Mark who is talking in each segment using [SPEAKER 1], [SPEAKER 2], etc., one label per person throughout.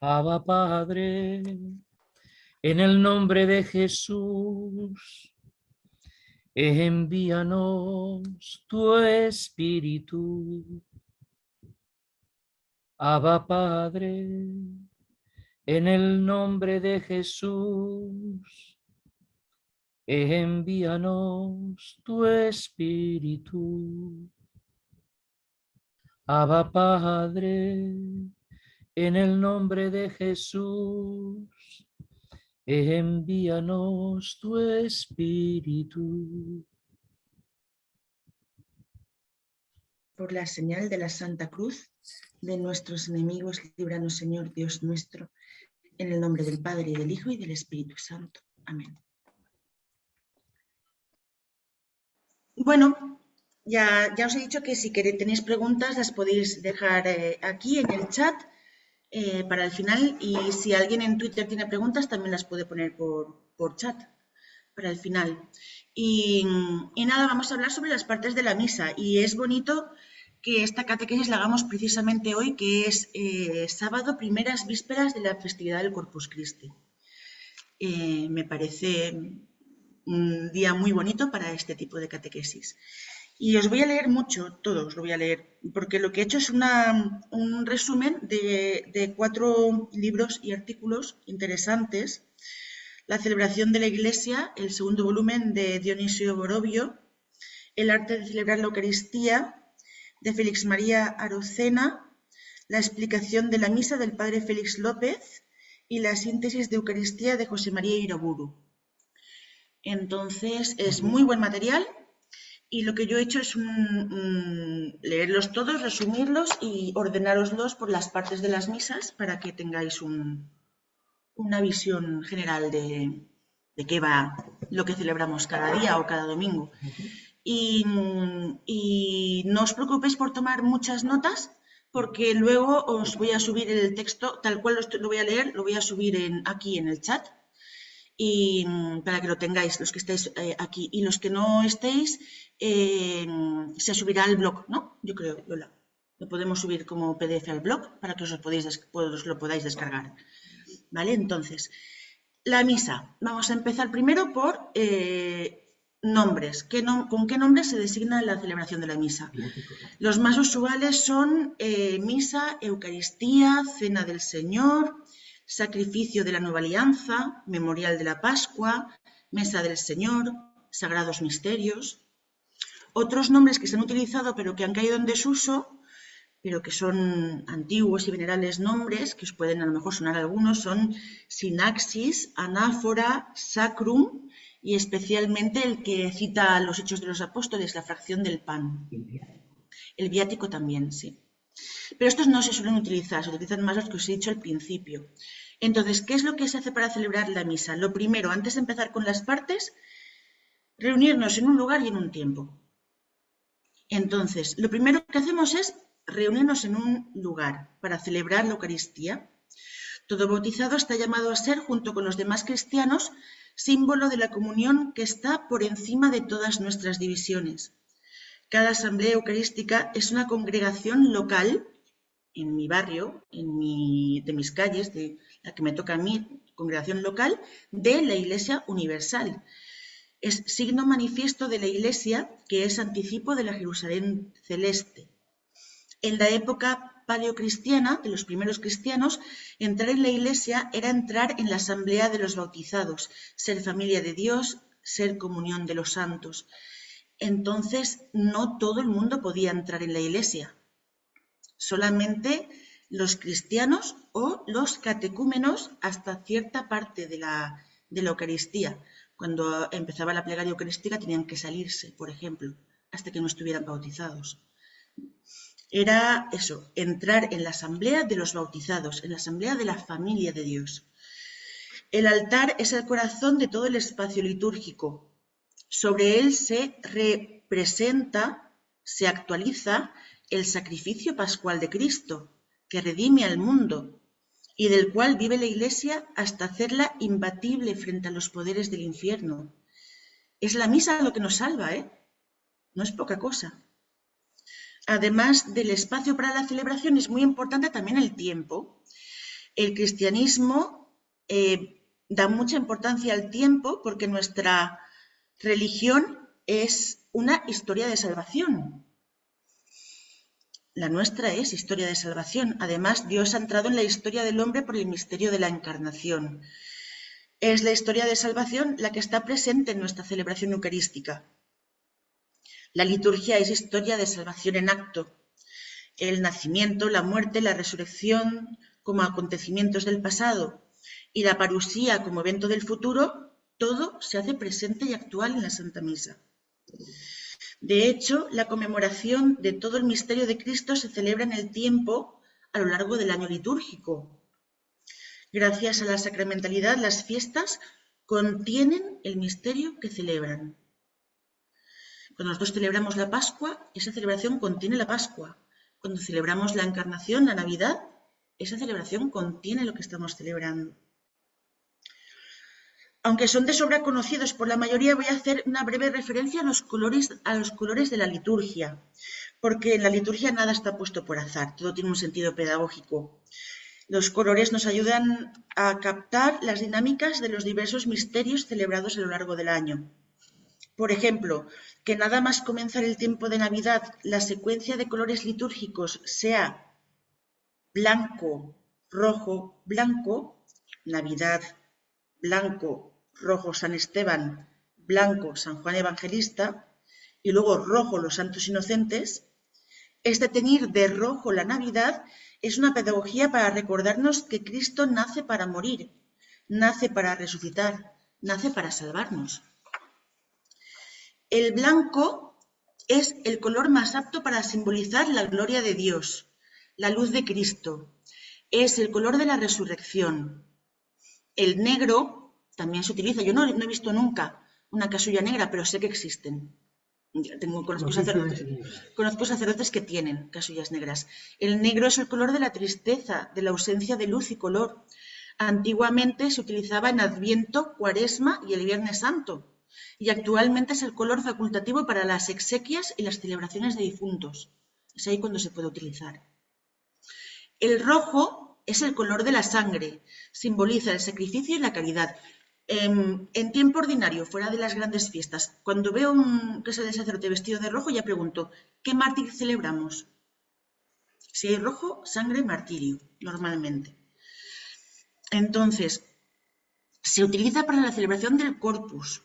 [SPEAKER 1] Abba Padre, en el nombre de Jesús, envíanos tu Espíritu. Abba Padre, en el nombre de Jesús, envíanos tu Espíritu. Abba Padre, en el nombre de Jesús, envíanos tu Espíritu.
[SPEAKER 2] Por la señal de la Santa Cruz de nuestros enemigos, líbranos, Señor Dios nuestro, en el nombre del Padre, y del Hijo, y del Espíritu Santo. Amén. Bueno, ya os he dicho que si tenéis preguntas las podéis dejar aquí en el chat para el final, y si alguien en Twitter tiene preguntas también las puede poner por chat para el final. Y nada, vamos a hablar sobre las partes de la misa, y es bonito que esta catequesis la hagamos precisamente hoy, que es sábado, primeras vísperas de la festividad del Corpus Christi. Me parece un día muy bonito para este tipo de catequesis. Y os voy a leer mucho, todos lo voy a leer, porque lo que he hecho es un resumen de 4 libros y artículos interesantes. La celebración de la Iglesia, el segundo volumen de Dionisio Borovio, El arte de celebrar la Eucaristía, de Félix María Arocena, la explicación de la misa del padre Félix López y la síntesis de Eucaristía de José María Iraburu. Entonces, es muy buen material, y lo que yo he hecho es leerlos todos, resumirlos y ordenároslos por las partes de las misas para que tengáis una visión general de qué va lo que celebramos cada día o cada domingo. Y no os preocupéis por tomar muchas notas, porque luego os voy a subir el texto, tal cual lo voy a leer, lo voy a subir aquí en el chat, y para que lo tengáis los que estéis aquí, y los que no estéis se subirá al blog, ¿no? Yo creo, Lola, lo podemos subir como PDF al blog para que os lo podáis descargar, ¿vale? Entonces, la misa. Vamos a empezar primero por nombres. ¿Con qué nombres se designa la celebración de la misa? Los más usuales son misa, Eucaristía, Cena del Señor, Sacrificio de la Nueva Alianza, Memorial de la Pascua, Mesa del Señor, Sagrados Misterios. Otros nombres que se han utilizado pero que han caído en desuso, pero que son antiguos y venerables nombres, que os pueden a lo mejor sonar algunos, son sinaxis, anáfora, sacrum, y especialmente el que cita los Hechos de los Apóstoles, la fracción del pan. El viático también, sí. Pero estos no se suelen utilizar, se utilizan más los que os he dicho al principio. Entonces, ¿qué es lo que se hace para celebrar la misa? Lo primero, antes de empezar con las partes, reunirnos en un lugar y en un tiempo. Entonces, lo primero que hacemos es reunirnos en un lugar para celebrar la Eucaristía. Todo bautizado está llamado a ser, junto con los demás cristianos, símbolo de la comunión que está por encima de todas nuestras divisiones. Cada asamblea eucarística es una congregación local, en mi barrio, de mis calles, de la que me toca a mí, congregación local, de la Iglesia Universal. Es signo manifiesto de la Iglesia, que es anticipo de la Jerusalén celeste. En la época paleocristiana, de los primeros cristianos, entrar en la Iglesia era entrar en la asamblea de los bautizados, ser familia de Dios, ser comunión de los santos. Entonces, no todo el mundo podía entrar en la Iglesia. Solamente los cristianos o los catecúmenos hasta cierta parte de la Eucaristía. Cuando empezaba la plegaria eucarística tenían que salirse, por ejemplo, hasta que no estuvieran bautizados. Era eso, entrar en la asamblea de los bautizados, en la asamblea de la familia de Dios. El altar es el corazón de todo el espacio litúrgico. Sobre él se representa, se actualiza el sacrificio pascual de Cristo, que redime al mundo y del cual vive la Iglesia hasta hacerla imbatible frente a los poderes del infierno. Es la misa lo que nos salva, ¿eh? No es poca cosa. Además del espacio para la celebración, es muy importante también el tiempo. El cristianismo da mucha importancia al tiempo porque nuestra religión es una historia de salvación. La nuestra es historia de salvación. Además, Dios ha entrado en la historia del hombre por el misterio de la encarnación. Es la historia de salvación la que está presente en nuestra celebración eucarística. La liturgia es historia de salvación en acto. El nacimiento, la muerte, la resurrección como acontecimientos del pasado y la parusía como evento del futuro, todo se hace presente y actual en la Santa Misa. De hecho, la conmemoración de todo el misterio de Cristo se celebra en el tiempo a lo largo del año litúrgico. Gracias a la sacramentalidad, las fiestas contienen el misterio que celebran. Cuando nosotros celebramos la Pascua, esa celebración contiene la Pascua. Cuando celebramos la Encarnación, la Navidad, esa celebración contiene lo que estamos celebrando. Aunque son de sobra conocidos por la mayoría, voy a hacer una breve referencia a los colores de la liturgia, porque en la liturgia nada está puesto por azar, todo tiene un sentido pedagógico. Los colores nos ayudan a captar las dinámicas de los diversos misterios celebrados a lo largo del año. Por ejemplo, que nada más comenzar el tiempo de Navidad, la secuencia de colores litúrgicos sea blanco, rojo, blanco, Navidad, blanco, rojo, San Esteban, blanco, San Juan Evangelista, y luego rojo, los santos inocentes. Este teñir de rojo la Navidad es una pedagogía para recordarnos que Cristo nace para morir, nace para resucitar, nace para salvarnos. El blanco es el color más apto para simbolizar la gloria de Dios, la luz de Cristo. Es el color de la resurrección. El negro también se utiliza. Yo no he visto nunca una casulla negra, pero sé que existen. Conozco sacerdotes que tienen casullas negras. El negro es el color de la tristeza, de la ausencia de luz y color. Antiguamente se utilizaba en Adviento, Cuaresma y el Viernes Santo. Y actualmente es el color facultativo para las exequias y las celebraciones de difuntos. Es ahí cuando se puede utilizar. El rojo es el color de la sangre, simboliza el sacrificio y la caridad. En tiempo ordinario, fuera de las grandes fiestas, cuando veo que sale el sacerdote vestido de rojo, ya pregunto, ¿qué mártir celebramos? Si hay rojo, sangre, martirio, normalmente. Entonces, se utiliza para la celebración del Corpus.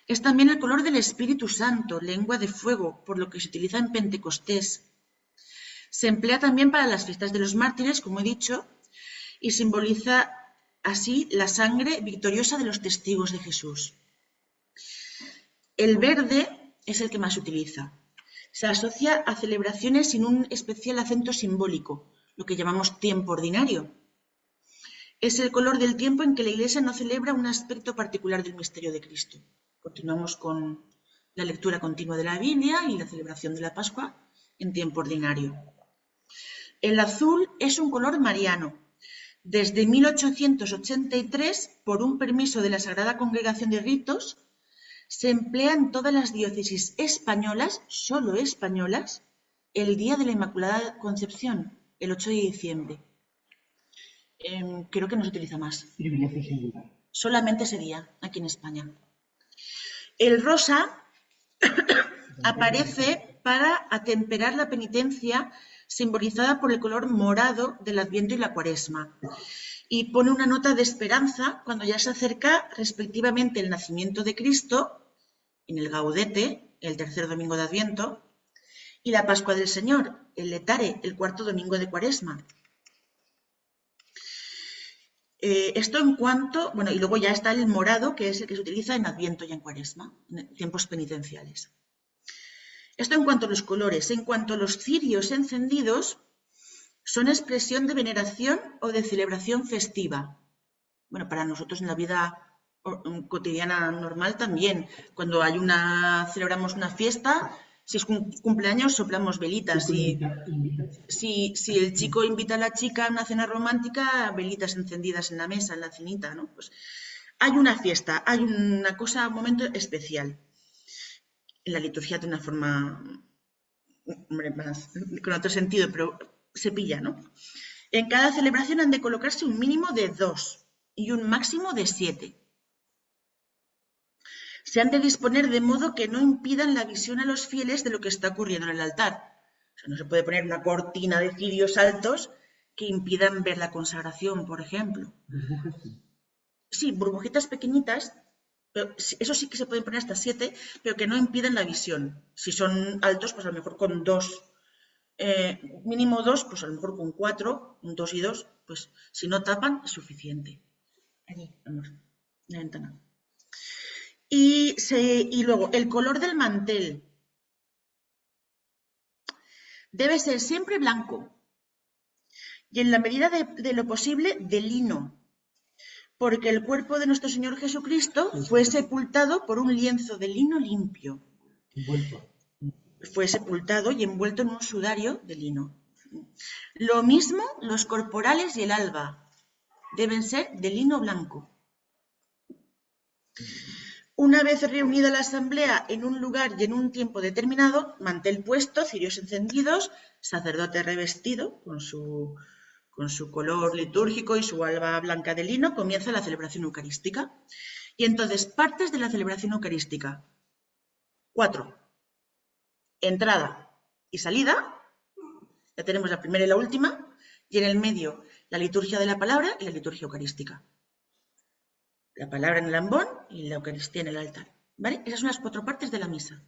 [SPEAKER 2] Es también el color del Espíritu Santo, lengua de fuego, por lo que se utiliza en Pentecostés. Se emplea también para las fiestas de los mártires, como he dicho, y simboliza así la sangre victoriosa de los testigos de Jesús. El verde es el que más se utiliza. Se asocia a celebraciones sin un especial acento simbólico, lo que llamamos tiempo ordinario. Es el color del tiempo en que la Iglesia no celebra un aspecto particular del misterio de Cristo. Continuamos con la lectura continua de la Biblia y la celebración de la Pascua en tiempo ordinario. El azul es un color mariano. Desde 1883, por un permiso de la Sagrada Congregación de Ritos, se emplea en todas las diócesis españolas, solo españolas, el día de la Inmaculada Concepción, el 8 de diciembre. Creo que no se utiliza más. Solamente ese día, aquí en España. El rosa aparece para atemperar la penitencia simbolizada por el color morado del Adviento y la Cuaresma, y pone una nota de esperanza cuando ya se acerca respectivamente el nacimiento de Cristo, en el Gaudete, el tercer domingo de Adviento, y la Pascua del Señor, el Letare, el cuarto domingo de Cuaresma. Esto en cuanto, bueno, y luego ya está el morado, que es el que se utiliza en Adviento y en Cuaresma, en tiempos penitenciales. Esto en cuanto a los colores. En cuanto a los cirios encendidos, son expresión de veneración o de celebración festiva. Bueno, para nosotros en la vida cotidiana normal también. Cuando celebramos una fiesta, si es un cumpleaños, soplamos velitas. Si el chico invita a la chica a una cena romántica, velitas encendidas en la mesa, en la cenita, ¿no? Pues hay una fiesta, hay una cosa, un momento especial. En la liturgia de una forma, hombre, más, con otro sentido, pero se pilla, ¿no? En cada celebración han de colocarse un mínimo de 2 y un máximo de 7. Se han de disponer de modo que no impidan la visión a los fieles de lo que está ocurriendo en el altar. O sea, no se puede poner una cortina de cirios altos que impidan ver la consagración, por ejemplo. Sí, burbujitas pequeñitas, pero eso sí que se pueden poner hasta 7, pero que no impidan la visión. Si son altos, pues a lo mejor con 2, mínimo 2, pues a lo mejor con 4, 2 y 2, pues si no tapan es suficiente. Allí, vamos, en la ventana. Y luego, el color del mantel debe ser siempre blanco y en la medida de lo posible de lino, porque el cuerpo de nuestro Señor Jesucristo fue sepultado por un lienzo de lino limpio. Fue sepultado y envuelto en un sudario de lino. Lo mismo los corporales y el alba deben ser de lino blanco. Una vez reunida la asamblea en un lugar y en un tiempo determinado, mantel puesto, cirios encendidos, sacerdote revestido con su color litúrgico y su alba blanca de lino, comienza la celebración eucarística. Y entonces, partes de la celebración eucarística. 4. Entrada y salida. Ya tenemos la primera y la última. Y en el medio, la liturgia de la palabra y la liturgia eucarística. La palabra en el ambón y la Eucaristía en el altar. ¿Vale? Esas son las 4 partes de la misa.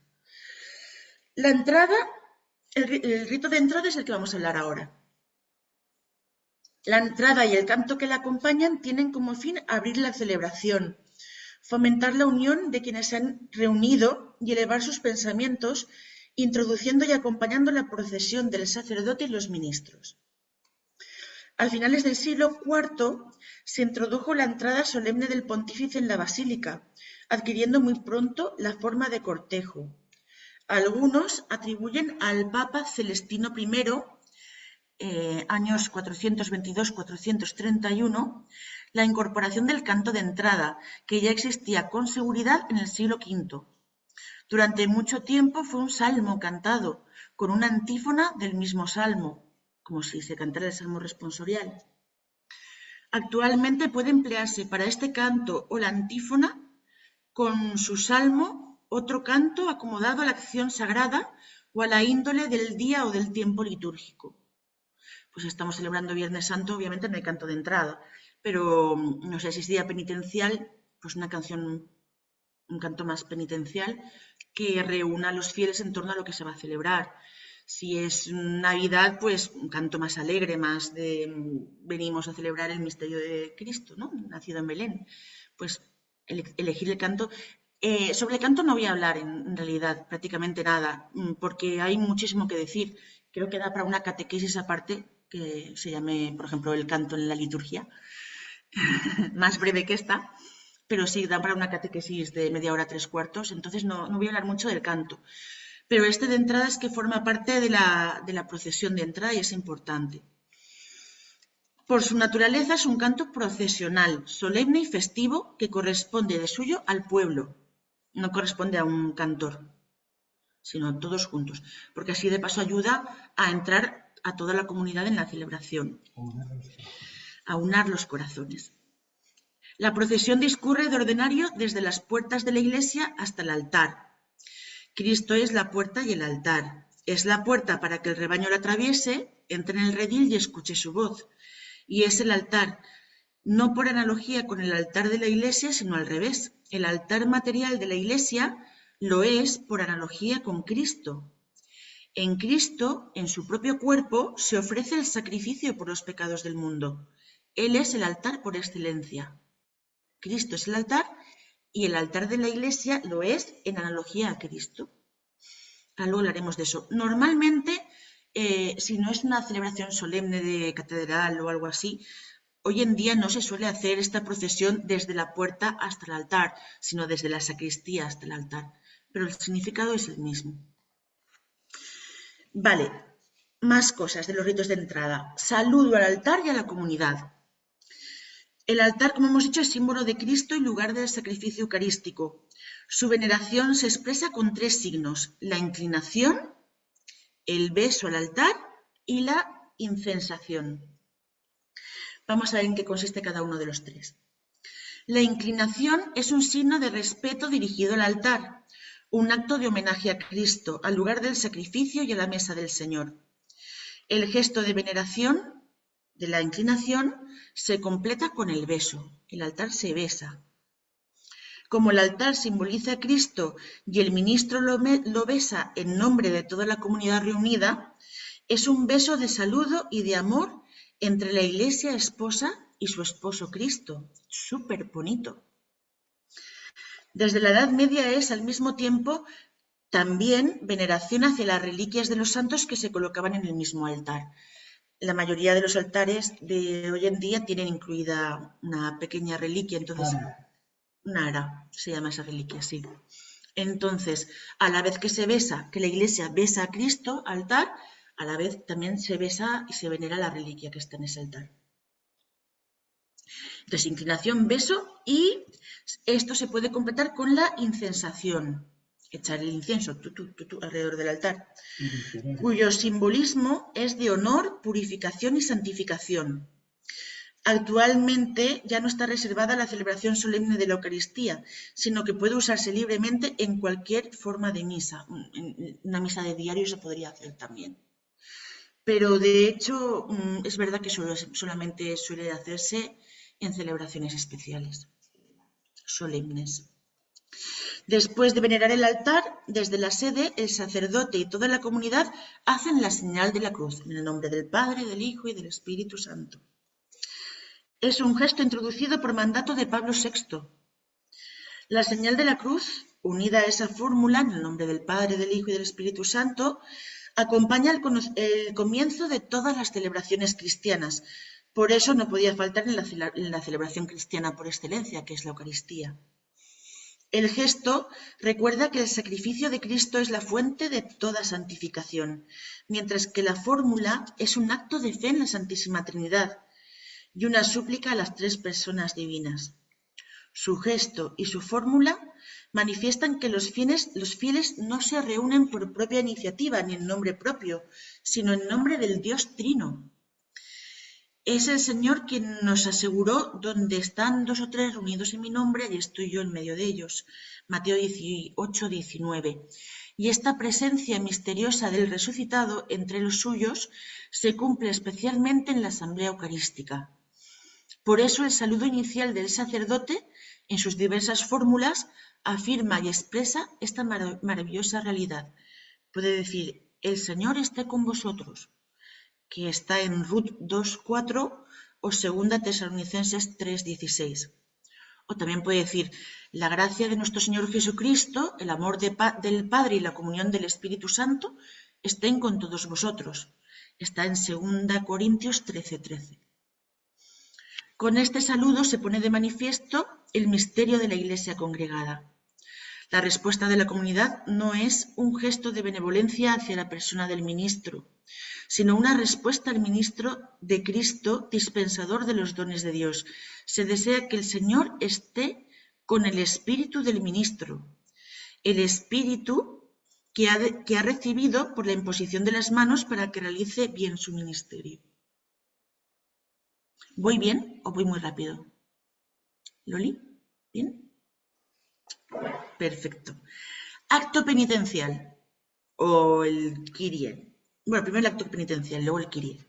[SPEAKER 2] La entrada, el rito de entrada es el que vamos a hablar ahora. La entrada y el canto que la acompañan tienen como fin abrir la celebración, fomentar la unión de quienes se han reunido y elevar sus pensamientos, introduciendo y acompañando la procesión del sacerdote y los ministros. A finales del siglo IV se introdujo la entrada solemne del pontífice en la basílica, adquiriendo muy pronto la forma de cortejo. Algunos atribuyen al Papa Celestino I, años 422-431, la incorporación del canto de entrada, que ya existía con seguridad en el siglo V. Durante mucho tiempo fue un salmo cantado, con una antífona del mismo salmo, como si se cantara el salmo responsorial. Actualmente puede emplearse para este canto o la antífona con su salmo otro canto acomodado a la acción sagrada o a la índole del día o del tiempo litúrgico. Pues estamos celebrando Viernes Santo, obviamente no hay canto de entrada, pero no sé si es día penitencial, pues una canción, un canto más penitencial que reúna a los fieles en torno a lo que se va a celebrar. Si es Navidad, pues un canto más alegre, más de venimos a celebrar el misterio de Cristo, ¿no? Nacido en Belén. Pues elegir el canto. Sobre el canto no voy a hablar en realidad prácticamente nada, porque hay muchísimo que decir. Creo que da para una catequesis aparte que se llame, por ejemplo, el canto en la liturgia, más breve que esta, pero sí da para una catequesis de media hora, 3/4, entonces no voy a hablar mucho del canto. Pero este de entrada es que forma parte de la procesión de entrada y es importante. Por su naturaleza es un canto procesional, solemne y festivo que corresponde de suyo al pueblo. No corresponde a un cantor, sino todos juntos, porque así de paso ayuda a entrar a toda la comunidad en la celebración, a unar los corazones. La procesión discurre de ordinario desde las puertas de la iglesia hasta el altar. Cristo es la puerta y el altar. Es la puerta para que el rebaño la atraviese, entre en el redil y escuche su voz. Y es el altar, no por analogía con el altar de la iglesia, sino al revés. El altar material de la iglesia lo es por analogía con Cristo. En Cristo, en su propio cuerpo, se ofrece el sacrificio por los pecados del mundo. Él es el altar por excelencia. Cristo es el altar y el altar de la iglesia lo es en analogía a Cristo. Luego hablaremos de eso. Normalmente, si no es una celebración solemne de catedral o algo así, hoy en día no se suele hacer esta procesión desde la puerta hasta el altar, sino desde la sacristía hasta el altar. Pero el significado es el mismo. Vale, más cosas de los ritos de entrada. Saludo al altar y a la comunidad. El altar, como hemos dicho, es símbolo de Cristo y lugar del sacrificio eucarístico. Su veneración se expresa con 3 signos: la inclinación, el beso al altar y la incensación. Vamos a ver en qué consiste cada uno de los tres. La inclinación es un signo de respeto dirigido al altar, un acto de homenaje a Cristo, al lugar del sacrificio y a la mesa del Señor. El gesto de veneración de la inclinación se completa con el beso. El altar se besa. Como el altar simboliza a Cristo y el ministro lo besa en nombre de toda la comunidad reunida, es un beso de saludo y de amor entre la iglesia esposa y su esposo Cristo. Súper bonito. Desde la Edad Media es al mismo tiempo también veneración hacia las reliquias de los santos que se colocaban en el mismo altar. La mayoría de los altares de hoy en día tienen incluida una pequeña reliquia, entonces una ara, se llama esa reliquia, sí. Entonces, a la vez que se besa, que la iglesia besa a Cristo, altar, a la vez también se besa y se venera la reliquia que está en ese altar. Entonces, inclinación, beso, y esto se puede completar con la incensación. Echar el incienso alrededor del altar, cuyo simbolismo es de honor, purificación y santificación. Actualmente ya no está reservada la celebración solemne de la Eucaristía, sino que puede usarse libremente en cualquier forma de misa. Una misa de diario se podría hacer también. Pero de hecho es verdad que solamente suele hacerse en celebraciones especiales, solemnes. Después de venerar el altar, desde la sede, el sacerdote y toda la comunidad hacen la señal de la cruz, en el nombre del Padre, del Hijo y del Espíritu Santo. Es un gesto introducido por mandato de Pablo VI. La señal de la cruz, unida a esa fórmula, en el nombre del Padre, del Hijo y del Espíritu Santo, acompaña el comienzo de todas las celebraciones cristianas. Por eso no podía faltar en la celebración cristiana por excelencia, que es la Eucaristía. El gesto recuerda que el sacrificio de Cristo es la fuente de toda santificación, mientras que la fórmula es un acto de fe en la Santísima Trinidad y una súplica a las tres personas divinas. Su gesto y su fórmula manifiestan que los fieles no se reúnen por propia iniciativa ni en nombre propio, sino en nombre del Dios Trino. Es el Señor quien nos aseguró: donde están dos o tres reunidos en mi nombre, allí estoy yo en medio de ellos. Mateo 18, 19. Y esta presencia misteriosa del resucitado entre los suyos se cumple especialmente en la asamblea eucarística. Por eso el saludo inicial del sacerdote, en sus diversas fórmulas, afirma y expresa esta maravillosa realidad. Puede decir: el Señor esté con vosotros, que está en Ruth 2.4 o 2 Tesalonicenses 3.16. O también puede decir: la gracia de nuestro Señor Jesucristo, el amor del Padre y la comunión del Espíritu Santo estén con todos vosotros. Está en 2 Corintios 13.13. Con este saludo se pone de manifiesto el misterio de la Iglesia congregada. La respuesta de la comunidad no es un gesto de benevolencia hacia la persona del ministro, sino una respuesta al ministro de Cristo, dispensador de los dones de Dios. Se desea que el Señor esté con el espíritu del ministro, el espíritu que ha recibido por la imposición de las manos para que realice bien su ministerio. ¿Voy bien o voy muy rápido? ¿Loli? ¿Bien? Perfecto. Acto penitencial o el Kyrie. Bueno, primero el acto penitencial, luego el Kyrie.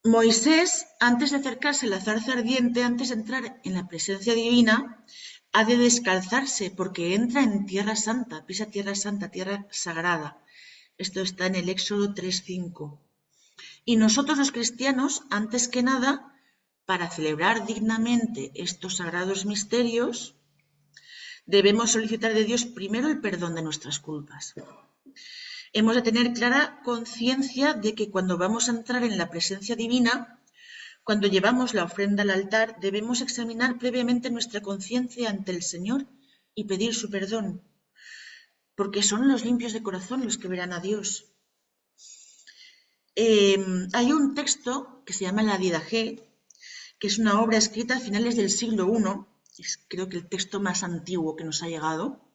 [SPEAKER 2] Moisés, antes de acercarse a la zarza ardiente, antes de entrar en la presencia divina, ha de descalzarse porque entra en tierra santa, pisa tierra santa, tierra sagrada. Esto está en el Éxodo 3.5. Y nosotros los cristianos, antes que nada, para celebrar dignamente estos sagrados misterios, debemos solicitar de Dios primero el perdón de nuestras culpas. Hemos de tener clara conciencia de que cuando vamos a entrar en la presencia divina, cuando llevamos la ofrenda al altar, debemos examinar previamente nuestra conciencia ante el Señor y pedir su perdón, porque son los limpios de corazón los que verán a Dios. Hay un texto que se llama la Didache, que es una obra escrita a finales del siglo I, es creo que el texto más antiguo que nos ha llegado.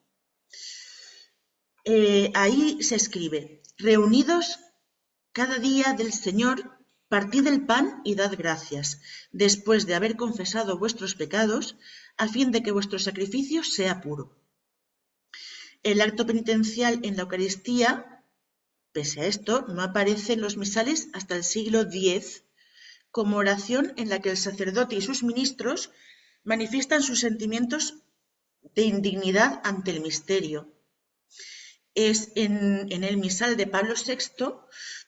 [SPEAKER 2] Ahí se escribe: reunidos cada día del Señor Partid el pan y dad gracias, después de haber confesado vuestros pecados, a fin de que vuestro sacrificio sea puro. El acto penitencial en la Eucaristía, pese a esto, no aparece en los misales hasta el siglo X, como oración en la que el sacerdote y sus ministros manifiestan sus sentimientos de indignidad ante el misterio. Es en el misal de Pablo VI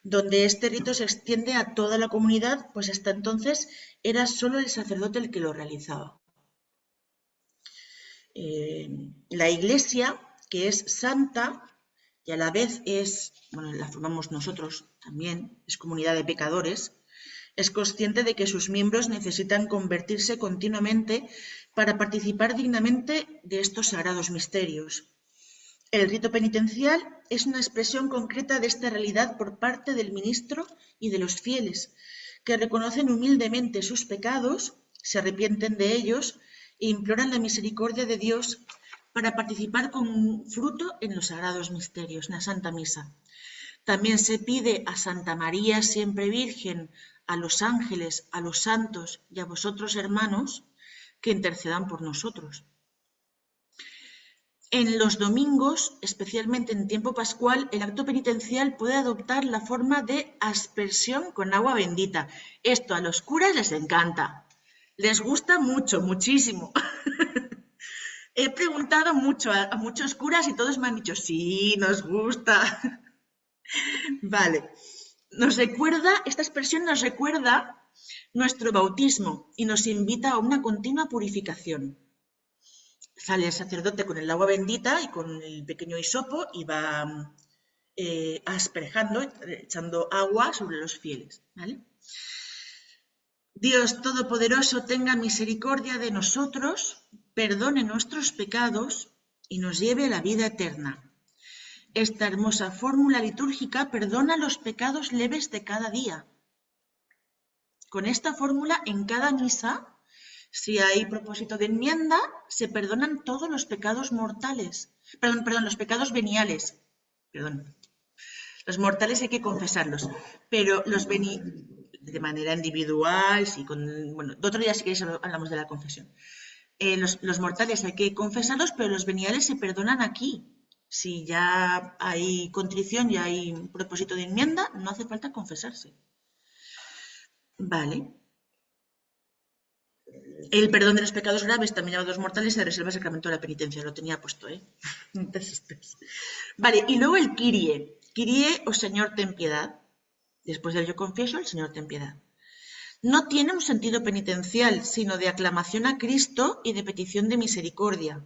[SPEAKER 2] donde este rito se extiende a toda la comunidad, pues hasta entonces era solo el sacerdote el que lo realizaba. La Iglesia, que es santa y a la vez es, bueno, la formamos nosotros también, es comunidad de pecadores, es consciente de que sus miembros necesitan convertirse continuamente para participar dignamente de estos sagrados misterios. El rito penitencial es una expresión concreta de esta realidad por parte del ministro y de los fieles, que reconocen humildemente sus pecados, se arrepienten de ellos e imploran la misericordia de Dios para participar con fruto en los sagrados misterios, en la Santa Misa. También se pide a Santa María, siempre Virgen, a los ángeles, a los santos y a vosotros, hermanos, que intercedan por nosotros. En los domingos, especialmente en tiempo pascual, el acto penitencial puede adoptar la forma de aspersión con agua bendita. Esto a los curas les encanta. Les gusta mucho, muchísimo. He preguntado mucho a muchos curas y todos me han dicho, sí, nos gusta. Vale. Esta expresión nos recuerda nuestro bautismo y nos invita a una continua purificación. Sale el sacerdote con el agua bendita y con el pequeño hisopo y va asperjando, echando agua sobre los fieles, ¿vale? Dios Todopoderoso tenga misericordia de nosotros, perdone nuestros pecados y nos lleve a la vida eterna. Esta hermosa fórmula litúrgica perdona los pecados leves de cada día. Con esta fórmula, en cada misa, si hay propósito de enmienda, se perdonan todos los pecados mortales. Perdón, los pecados veniales. Perdón. Los mortales hay que confesarlos, pero los de manera individual, sí, bueno, otro día si queréis hablamos de la confesión. Los mortales hay que confesarlos, pero los veniales se perdonan aquí. Si ya hay contrición, ya hay propósito de enmienda, no hace falta confesarse. Vale. El perdón de los pecados graves, también llamados mortales, se reserva el sacramento de la penitencia. Lo tenía puesto, ¿eh? Vale, y luego el Kyrie. Kyrie, o Señor, ten piedad. Después del yo confieso, el Señor, ten piedad. No tiene un sentido penitencial, sino de aclamación a Cristo y de petición de misericordia.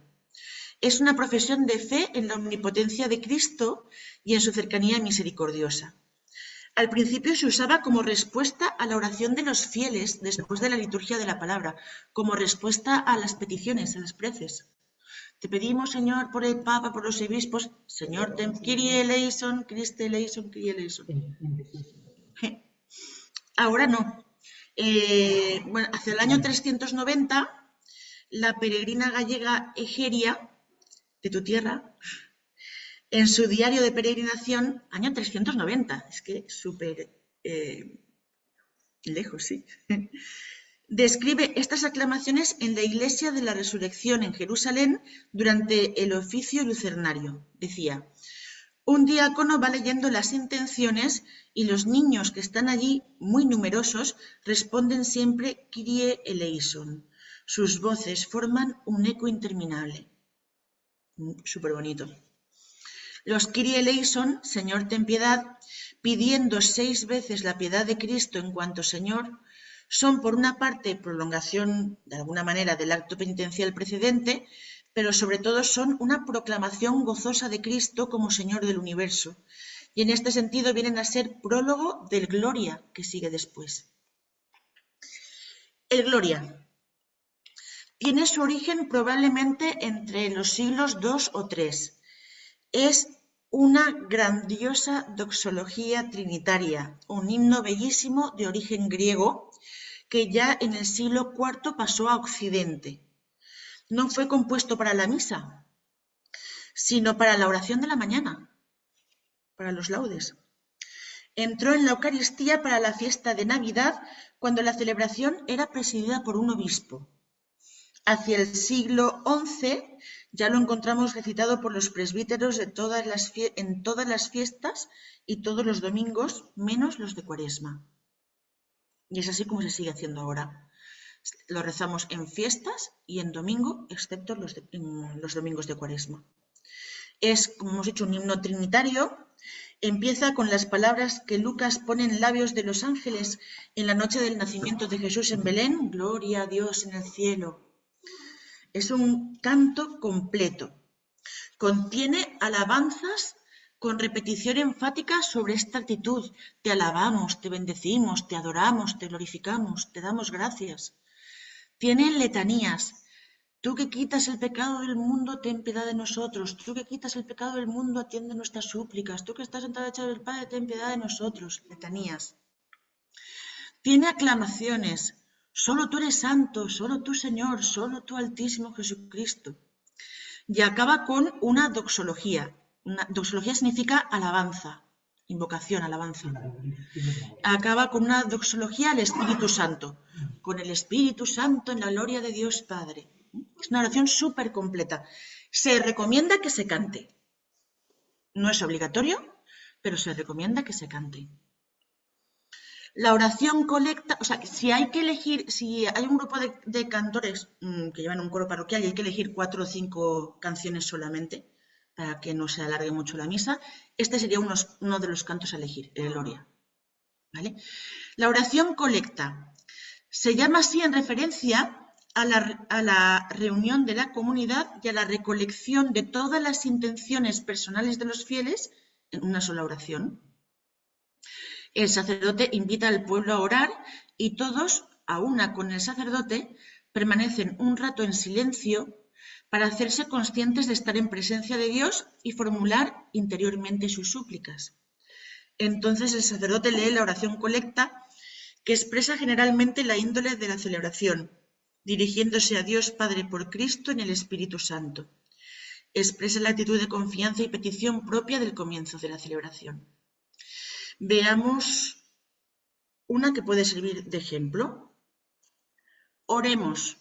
[SPEAKER 2] Es una profesión de fe en la omnipotencia de Cristo y en su cercanía misericordiosa. Al principio se usaba como respuesta a la oración de los fieles después de la liturgia de la palabra, como respuesta a las peticiones, a las preces. Te pedimos, Señor, por el Papa, por los obispos, Señor, ten Kyrie eleison, Christe eleison, Kyrie eleison. Ahora no. Bueno, hacia el año 390, la peregrina gallega Egeria, de tu tierra, en su diario de peregrinación, año 390, es que súper lejos, sí, describe estas aclamaciones en la iglesia de la Resurrección en Jerusalén durante el oficio lucernario. Decía, un diácono va leyendo las intenciones y los niños que están allí, muy numerosos, responden siempre Kyrie eleison. Sus voces forman un eco interminable. Súper bonito. Los Kyrie eleison, Señor, ten piedad, pidiendo 6 veces la piedad de Cristo en cuanto Señor, son por una parte prolongación, de alguna manera, del acto penitencial precedente, pero sobre todo son una proclamación gozosa de Cristo como Señor del universo. Y en este sentido vienen a ser prólogo del Gloria que sigue después. El Gloria tiene su origen probablemente entre los siglos II o III. Es una grandiosa doxología trinitaria, un himno bellísimo de origen griego que ya en el siglo IV pasó a Occidente. No fue compuesto para la misa, sino para la oración de la mañana, para los laudes. entró en la Eucaristía para la fiesta de Navidad, cuando la celebración era presidida por un obispo. Hacia el siglo XI ya lo encontramos recitado por los presbíteros en todas las fiestas y todos los domingos, menos los de Cuaresma. Y es así como se sigue haciendo ahora. Lo rezamos en fiestas y en domingo, excepto en los domingos de Cuaresma. Es, como hemos dicho, un himno trinitario. Empieza con las palabras que Lucas pone en labios de los ángeles en la noche del nacimiento de Jesús en Belén: gloria a Dios en el cielo. Es un canto completo. Contiene alabanzas con repetición enfática sobre esta actitud. Te alabamos, te bendecimos, te adoramos, te glorificamos, te damos gracias. Tiene letanías. Tú que quitas el pecado del mundo, ten piedad de nosotros. Tú que quitas el pecado del mundo, atiende nuestras súplicas. Tú que estás sentado a la derecha del Padre, ten piedad de nosotros. Letanías. Tiene aclamaciones. Solo tú eres santo, solo tú, Señor, solo tú, Altísimo Jesucristo. Y acaba con una doxología. Doxología significa alabanza, invocación, alabanza. Acaba con una doxología al Espíritu Santo. Con el Espíritu Santo en la gloria de Dios Padre. Es una oración súper completa. Se recomienda que se cante. No es obligatorio, pero se recomienda que se cante. La oración colecta, o sea, si hay que elegir, si hay un grupo de cantores que llevan un coro parroquial y hay que elegir 4 o 5 canciones solamente para que no se alargue mucho la misa, este sería uno de los cantos a elegir, el Gloria. ¿Vale? La oración colecta se llama así en referencia a la reunión de la comunidad y a la recolección de todas las intenciones personales de los fieles en una sola oración. El sacerdote invita al pueblo a orar y todos, a una con el sacerdote, permanecen un rato en silencio para hacerse conscientes de estar en presencia de Dios y formular interiormente sus súplicas. Entonces el sacerdote lee la oración colecta, que expresa generalmente la índole de la celebración, dirigiéndose a Dios Padre por Cristo en el Espíritu Santo. Expresa la actitud de confianza y petición propia del comienzo de la celebración. Veamos una que puede servir de ejemplo. Oremos.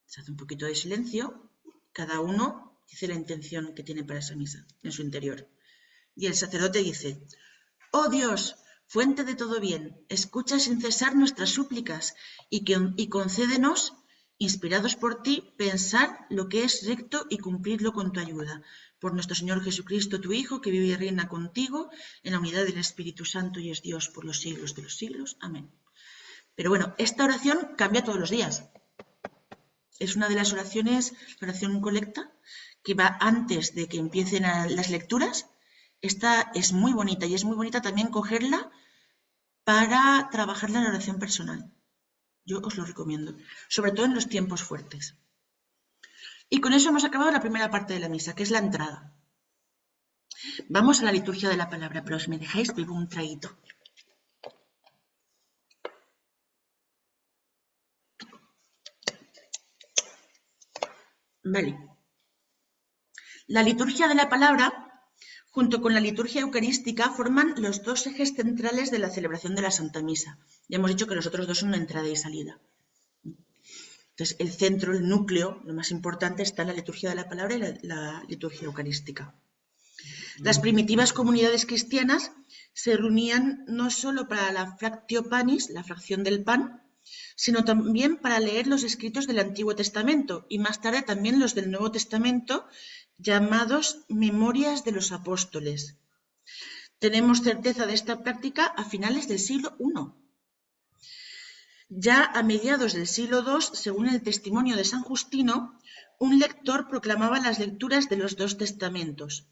[SPEAKER 2] Se hace un poquito de silencio. Cada uno dice la intención que tiene para esa misa en su interior. Y el sacerdote dice: oh Dios, fuente de todo bien, escucha sin cesar nuestras súplicas y concédenos, inspirados por ti, pensar lo que es recto y cumplirlo con tu ayuda. Por nuestro Señor Jesucristo, tu Hijo, que vive y reina contigo en la unidad del Espíritu Santo y es Dios por los siglos de los siglos. Amén. Pero bueno, esta oración cambia todos los días. Es una de las oraciones, la oración colecta, que va antes de que empiecen las lecturas. Esta es muy bonita y es muy bonita también cogerla para trabajarla en la oración personal. Yo os lo recomiendo, sobre todo en los tiempos fuertes. Y con eso hemos acabado la primera parte de la misa, que es la entrada. Vamos a la liturgia de la palabra, pero si me dejáis, bebo un traguito. Vale. La liturgia de la palabra, junto con la liturgia eucarística, forman los dos ejes centrales de la celebración de la Santa Misa. Ya hemos dicho que los otros dos son entrada y salida. Entonces, el centro, el núcleo, lo más importante está en la liturgia de la palabra y la liturgia eucarística. Las primitivas comunidades cristianas se reunían no solo para la fractio panis, la fracción del pan, sino también para leer los escritos del Antiguo Testamento y más tarde también los del Nuevo Testamento, llamados Memorias de los Apóstoles. Tenemos certeza de esta práctica a finales del siglo I. Ya a mediados del siglo II, según el testimonio de San Justino, un lector proclamaba las lecturas de los dos testamentos.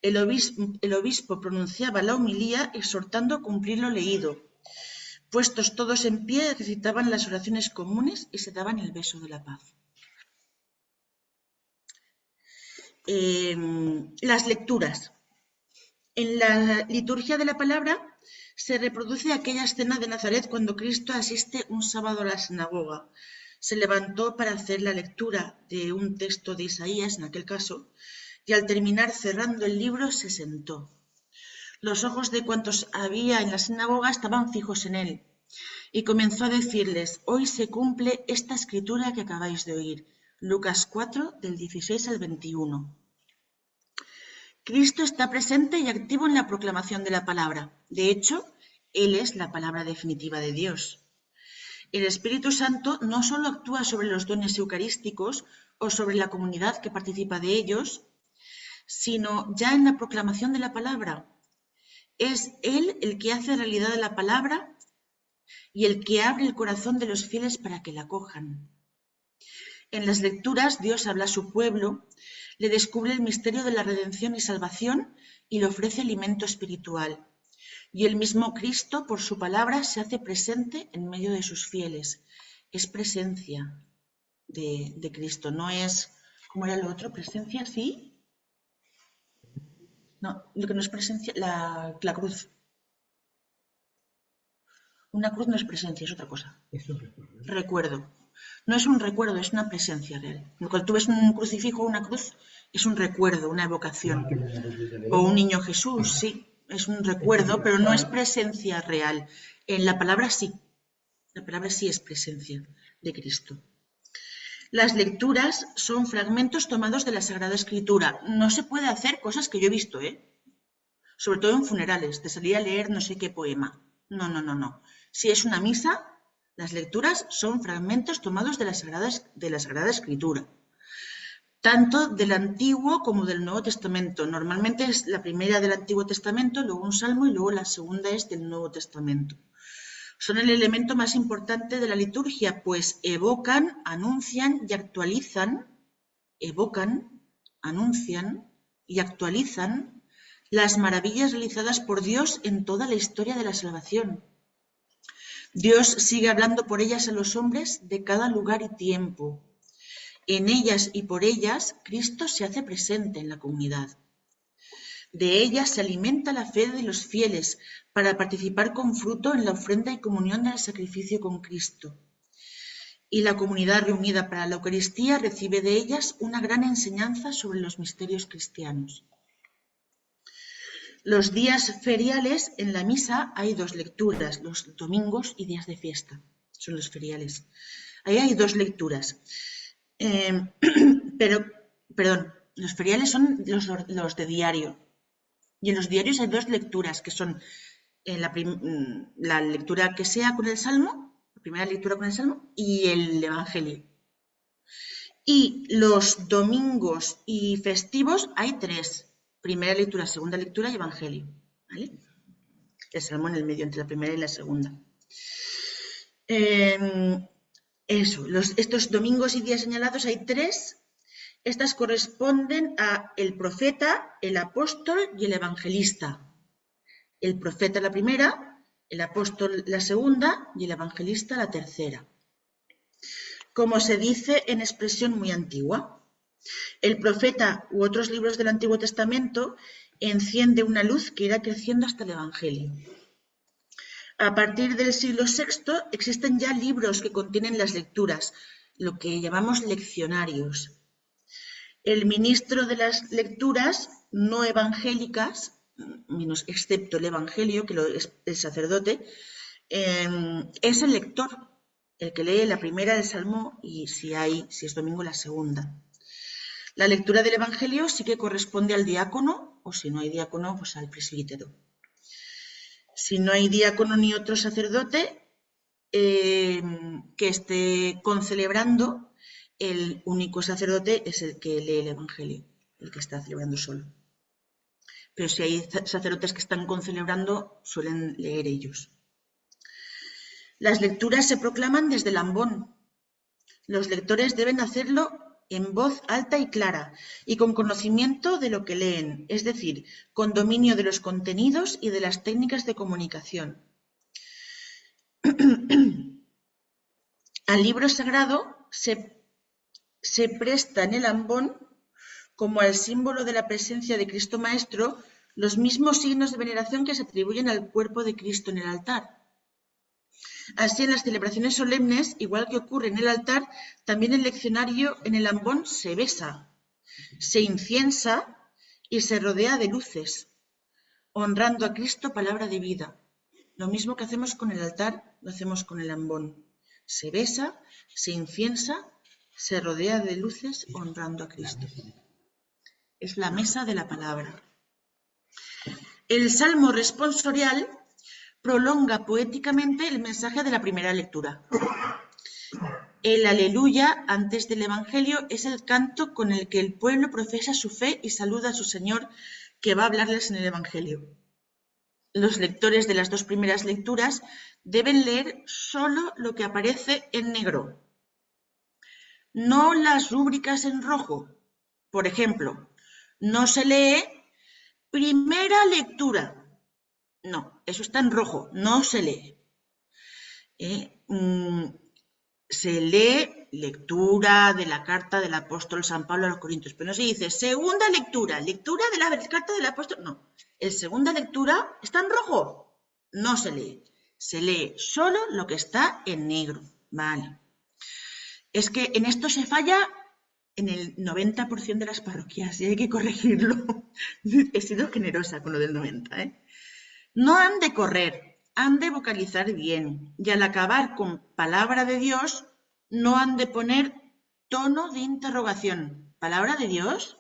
[SPEAKER 2] El obispo pronunciaba la homilía exhortando a cumplir lo leído. Puestos todos en pie, recitaban las oraciones comunes y se daban el beso de la paz. Las lecturas. En la liturgia de la palabra se reproduce aquella escena de Nazaret cuando Cristo asiste un sábado a la sinagoga. Se levantó para hacer la lectura de un texto de Isaías, en aquel caso, y al terminar cerrando el libro se sentó. Los ojos de cuantos había en la sinagoga estaban fijos en él. Y comenzó a decirles: hoy se cumple esta escritura que acabáis de oír. Lucas 4, del 16 al 21. Cristo está presente y activo en la proclamación de la palabra. De hecho, Él es la palabra definitiva de Dios. El Espíritu Santo no solo actúa sobre los dones eucarísticos o sobre la comunidad que participa de ellos, sino ya en la proclamación de la palabra. Es Él el que hace realidad la palabra y el que abre el corazón de los fieles para que la acojan. En las lecturas, Dios habla a su pueblo, le descubre el misterio de la redención y salvación y le ofrece alimento espiritual. Y el mismo Cristo, por su palabra, se hace presente en medio de sus fieles. Es presencia de Cristo, no es, ¿cómo era lo otro? ¿Presencia? ¿Sí? No, lo que no es presencia, la cruz. Una cruz no es presencia, es otra cosa. Recuerdo. No es un recuerdo, es una presencia real. Cuando tú ves un crucifijo o una cruz, es un recuerdo, una evocación. O un niño Jesús, sí, es un recuerdo, pero no es presencia real. En la palabra sí. La palabra sí es presencia de Cristo. Las lecturas son fragmentos tomados de la Sagrada Escritura. No se puede hacer cosas que yo he visto, sobre todo en funerales, de salir a leer no sé qué poema. No. Si es una misa, las lecturas son fragmentos tomados de la Sagrada Escritura, tanto del Antiguo como del Nuevo Testamento. Normalmente es la primera del Antiguo Testamento, luego un salmo y luego la segunda es del Nuevo Testamento. Son el elemento más importante de la liturgia, pues evocan, anuncian y actualizan las maravillas realizadas por Dios en toda la historia de la salvación. Dios sigue hablando por ellas a los hombres de cada lugar y tiempo. En ellas y por ellas, Cristo se hace presente en la comunidad. De ellas se alimenta la fe de los fieles para participar con fruto en la ofrenda y comunión del sacrificio con Cristo. Y la comunidad reunida para la Eucaristía recibe de ellas una gran enseñanza sobre los misterios cristianos. Los días feriales en la misa hay dos lecturas, los domingos y días de fiesta, son los feriales. Ahí hay dos lecturas. Los feriales son los de diario. Y en los diarios hay dos lecturas, que son la lectura que sea con el Salmo, la primera lectura con el Salmo, y el Evangelio. Y los domingos y festivos hay tres. Primera lectura, segunda lectura y Evangelio. ¿Vale? El Salmo en el medio, entre la primera y la segunda. Estos domingos y días señalados hay tres. Estas corresponden a el profeta, el apóstol y el evangelista. El profeta la primera, el apóstol la segunda y el evangelista la tercera. Como se dice en expresión muy antigua, el profeta u otros libros del Antiguo Testamento enciende una luz que irá creciendo hasta el Evangelio. A partir del siglo VI existen ya libros que contienen las lecturas, lo que llamamos leccionarios. El ministro de las lecturas no evangélicas, excepto el Evangelio, que es el sacerdote, es el lector, el que lee la primera del Salmo y si es domingo, la segunda. La lectura del Evangelio sí que corresponde al diácono, o si no hay diácono, pues al presbítero. Si no hay diácono ni otro sacerdote que esté concelebrando, el único sacerdote es el que lee el Evangelio, el que está celebrando solo. Pero si hay sacerdotes que están concelebrando, suelen leer ellos. Las lecturas se proclaman desde el ambón. Los lectores deben hacerlo en voz alta y clara y con conocimiento de lo que leen, es decir, con dominio de los contenidos y de las técnicas de comunicación. Al libro sagrado se presta en el ambón, como al símbolo de la presencia de Cristo Maestro, los mismos signos de veneración que se atribuyen al cuerpo de Cristo en el altar. Así, en las celebraciones solemnes, igual que ocurre en el altar, también el leccionario en el ambón se besa, se inciensa y se rodea de luces. honrando a Cristo, palabra de vida. Lo mismo que hacemos con el altar, lo hacemos con el ambón. Se besa, se inciensa, se rodea de luces honrando a Cristo. Es la mesa de la palabra. El salmo responsorial prolonga poéticamente el mensaje de la primera lectura. El aleluya antes del Evangelio es el canto con el que el pueblo profesa su fe y saluda a su Señor que va a hablarles en el Evangelio. Los lectores de las dos primeras lecturas deben leer solo lo que aparece en negro, no las rúbricas en rojo. Por ejemplo, no se lee primera lectura. No, eso está en rojo, no se lee. Se lee lectura de la carta del apóstol San Pablo a los Corintios, pero no se dice segunda lectura, lectura de la carta del apóstol. No, el segunda lectura está en rojo, no se lee. Se lee solo lo que está en negro. Vale. Es que en esto se falla en el 90% de las parroquias y hay que corregirlo. He sido generosa con lo del 90, ¿eh? No han de correr, han de vocalizar bien y al acabar con palabra de Dios no han de poner tono de interrogación. ¿Palabra de Dios?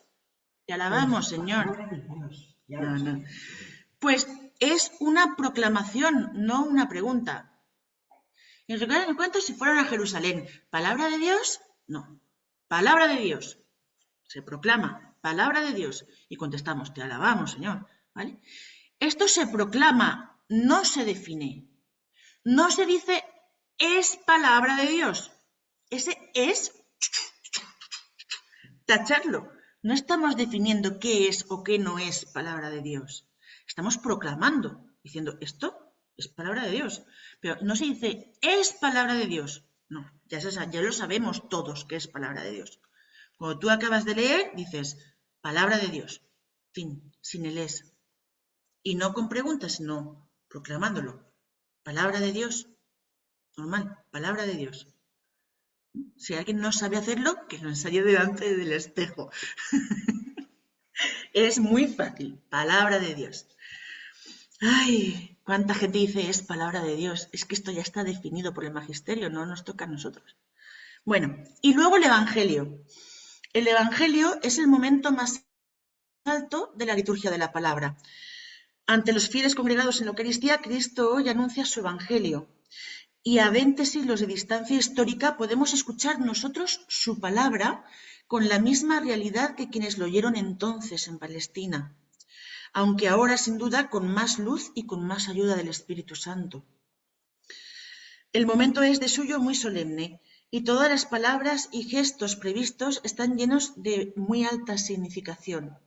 [SPEAKER 2] Te alabamos, Señor. No. Pues es una proclamación, no una pregunta. Y recuerden en cuanto si fueron a Jerusalén. ¿Palabra de Dios? No. Palabra de Dios. Se proclama, palabra de Dios. Y contestamos, te alabamos, Señor. ¿Vale? Esto se proclama, no se define. No se dice, es palabra de Dios. Ese es, tacharlo. No estamos definiendo qué es o qué no es palabra de Dios. Estamos proclamando, diciendo, esto es palabra de Dios. Pero no se dice, es palabra de Dios. No, ya lo sabemos todos que es palabra de Dios. Cuando tú acabas de leer, dices, palabra de Dios. Fin, sin el es. Y no con preguntas, sino proclamándolo. Palabra de Dios. Normal, palabra de Dios. Si alguien no sabe hacerlo, que lo ensaye delante del espejo. Es muy fácil. Palabra de Dios. Ay, cuánta gente dice es palabra de Dios. Es que esto ya está definido por el magisterio, no nos toca a nosotros. Bueno, y luego el Evangelio. El Evangelio es el momento más alto de la liturgia de la palabra. Ante los fieles congregados en la Eucaristía, Cristo hoy anuncia su Evangelio. Y a 20 siglos de distancia histórica podemos escuchar nosotros su palabra con la misma realidad que quienes lo oyeron entonces en Palestina, aunque ahora sin duda con más luz y con más ayuda del Espíritu Santo. El momento es de suyo muy solemne y todas las palabras y gestos previstos están llenos de muy alta significación.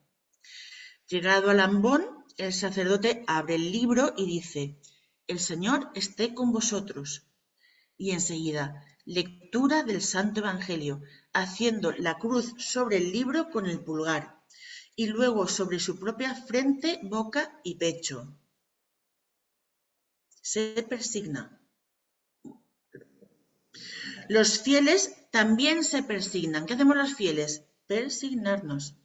[SPEAKER 2] Llegado al ambón, el sacerdote abre el libro y dice, el Señor esté con vosotros. Y enseguida, lectura del Santo Evangelio, haciendo la cruz sobre el libro con el pulgar y luego sobre su propia frente, boca y pecho. Se persigna. Los fieles también se persignan. ¿Qué hacemos los fieles? Persignarnos.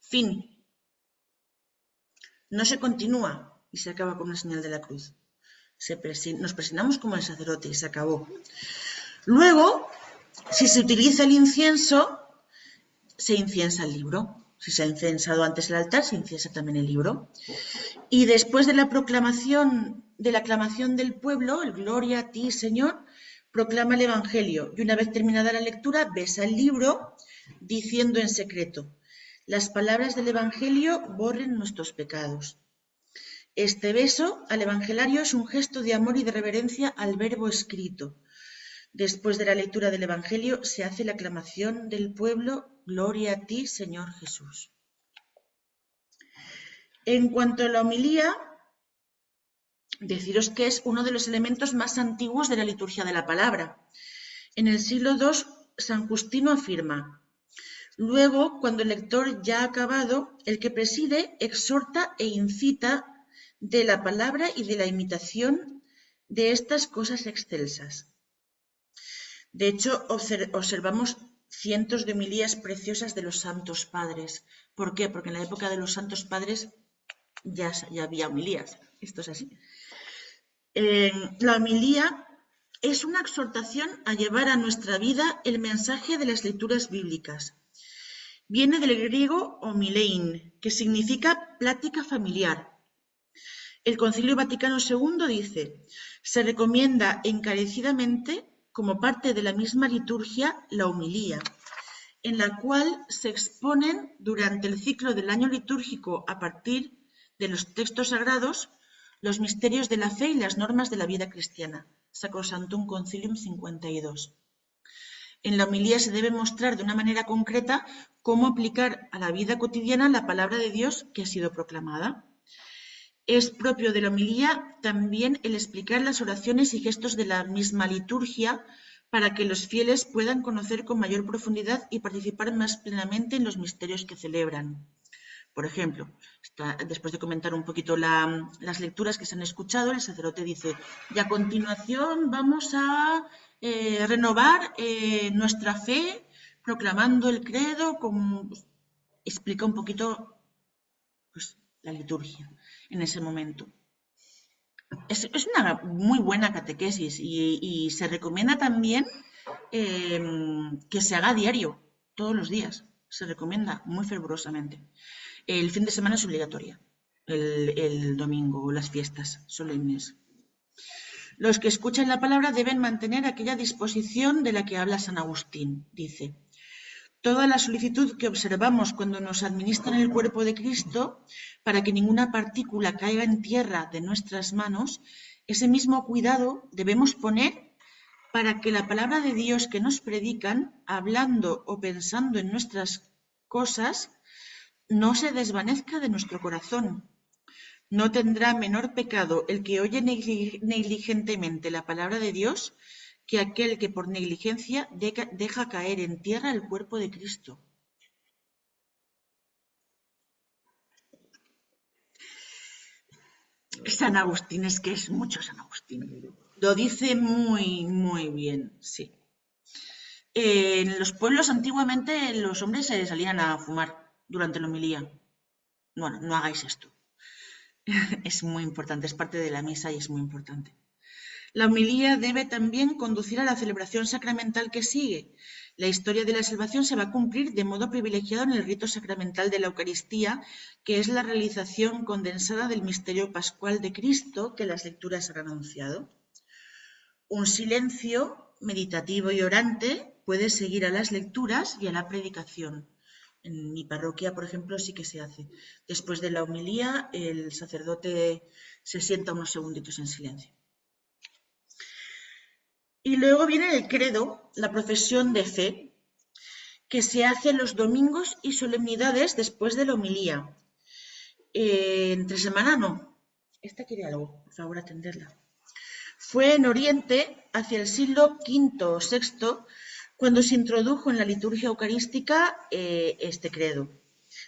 [SPEAKER 2] Fin. No se continúa y se acaba con una señal de la cruz. Nos persignamos como el sacerdote y se acabó. Luego, si se utiliza el incienso, se inciensa el libro. Si se ha incensado antes el altar, se inciensa también el libro. Y después de la proclamación, de la aclamación del pueblo, el gloria a ti, Señor, proclama el Evangelio. Y una vez terminada la lectura, besa el libro, diciendo en secreto, las palabras del Evangelio borren nuestros pecados. Este beso al Evangelario es un gesto de amor y de reverencia al verbo escrito. Después de la lectura del Evangelio se hace la aclamación del pueblo, gloria a ti, Señor Jesús. En cuanto a la homilía, deciros que es uno de los elementos más antiguos de la liturgia de la palabra. En el siglo II, San Justino afirma, luego, cuando el lector ya ha acabado, el que preside exhorta e incita de la palabra y de la imitación de estas cosas excelsas. De hecho, observamos cientos de homilías preciosas de los santos padres. ¿Por qué? Porque en la época de los santos padres ya había homilías. Esto es así. La homilía es una exhortación a llevar a nuestra vida el mensaje de las lecturas bíblicas. Viene del griego homilein, que significa plática familiar. El Concilio Vaticano II dice: se recomienda encarecidamente, como parte de la misma liturgia, la homilía, en la cual se exponen durante el ciclo del año litúrgico, a partir de los textos sagrados, los misterios de la fe y las normas de la vida cristiana. Sacrosanctum Concilium 52. En la homilía se debe mostrar de una manera concreta cómo aplicar a la vida cotidiana la palabra de Dios que ha sido proclamada. Es propio de la homilía también el explicar las oraciones y gestos de la misma liturgia para que los fieles puedan conocer con mayor profundidad y participar más plenamente en los misterios que celebran. Por ejemplo, después de comentar un poquito las lecturas que se han escuchado, el sacerdote dice: y a continuación vamos a renovar nuestra fe proclamando el credo, explica un poquito pues, la liturgia en ese momento. Es una muy buena catequesis y se recomienda también que se haga a diario, todos los días. Se recomienda muy fervorosamente. El fin de semana es obligatoria, el domingo, las fiestas solemnes. Los que escuchan la palabra deben mantener aquella disposición de la que habla San Agustín. Dice: toda la solicitud que observamos cuando nos administran el cuerpo de Cristo, para que ninguna partícula caiga en tierra de nuestras manos, ese mismo cuidado debemos poner para que la palabra de Dios que nos predican, hablando o pensando en nuestras cosas, no se desvanezca de nuestro corazón. No tendrá menor pecado el que oye negligentemente la palabra de Dios que aquel que por negligencia deja caer en tierra el cuerpo de Cristo. San Agustín, es que es mucho San Agustín. Lo dice muy, muy bien, sí. En los pueblos antiguamente los hombres se salían a fumar durante la homilía. Bueno, no hagáis esto. Es muy importante, es parte de la misa y es muy importante. La homilía debe también conducir a la celebración sacramental que sigue. La historia de la salvación se va a cumplir de modo privilegiado en el rito sacramental de la Eucaristía, que es la realización condensada del misterio pascual de Cristo que las lecturas han anunciado. Un silencio meditativo y orante puede seguir a las lecturas y a la predicación. En mi parroquia, por ejemplo, sí que se hace. Después de la homilía, el sacerdote se sienta unos segunditos en silencio. Y luego viene el credo, la profesión de fe, que se hace los domingos y solemnidades después de la homilía. Entre semana no. Esta quiere algo, por favor, atenderla. Fue en Oriente, hacia el siglo V o VI, cuando se introdujo en la liturgia eucarística este credo.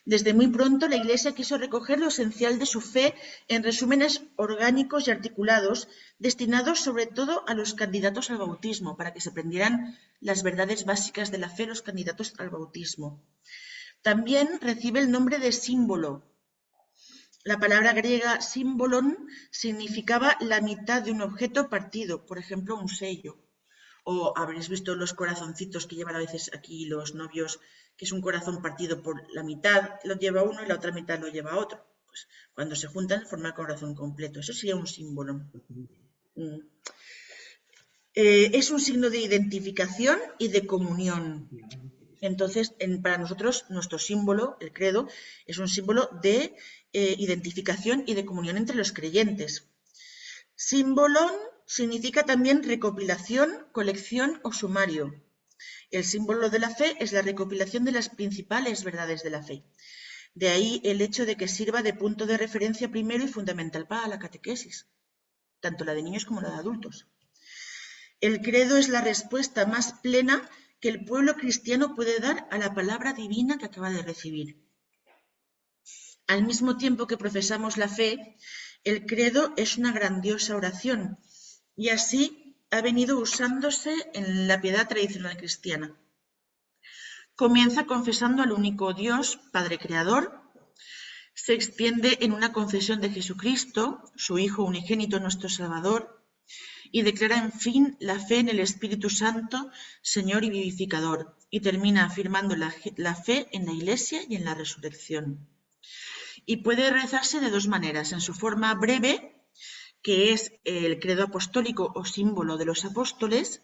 [SPEAKER 2] Desde muy pronto la Iglesia quiso recoger lo esencial de su fe en resúmenes orgánicos y articulados, destinados sobre todo a los candidatos al bautismo, para que se aprendieran las verdades básicas de la fe los candidatos al bautismo. También recibe el nombre de símbolo. La palabra griega símbolon significaba la mitad de un objeto partido, por ejemplo, un sello. O habréis visto los corazoncitos que llevan a veces aquí los novios, que es un corazón partido por la mitad, lo lleva uno y la otra mitad lo lleva otro. Pues cuando se juntan forma el corazón completo. Eso sería un símbolo. Es un signo de identificación y de comunión. Entonces, para nosotros, nuestro símbolo, el credo, es un símbolo de identificación y de comunión entre los creyentes. Símbolon significa también recopilación, colección o sumario. El símbolo de la fe es la recopilación de las principales verdades de la fe. De ahí el hecho de que sirva de punto de referencia primero y fundamental para la catequesis, tanto la de niños como la de adultos. El credo es la respuesta más plena que el pueblo cristiano puede dar a la palabra divina que acaba de recibir. Al mismo tiempo que profesamos la fe, el credo es una grandiosa oración y así ha venido usándose en la piedad tradicional cristiana. Comienza confesando al único Dios, Padre Creador. Se extiende en una confesión de Jesucristo, su Hijo unigénito, nuestro Salvador, y declara, en fin, la fe en el Espíritu Santo, Señor y vivificador, y termina afirmando la fe en la Iglesia y en la resurrección. Y puede rezarse de dos maneras: en su forma breve, que es el credo apostólico o símbolo de los apóstoles.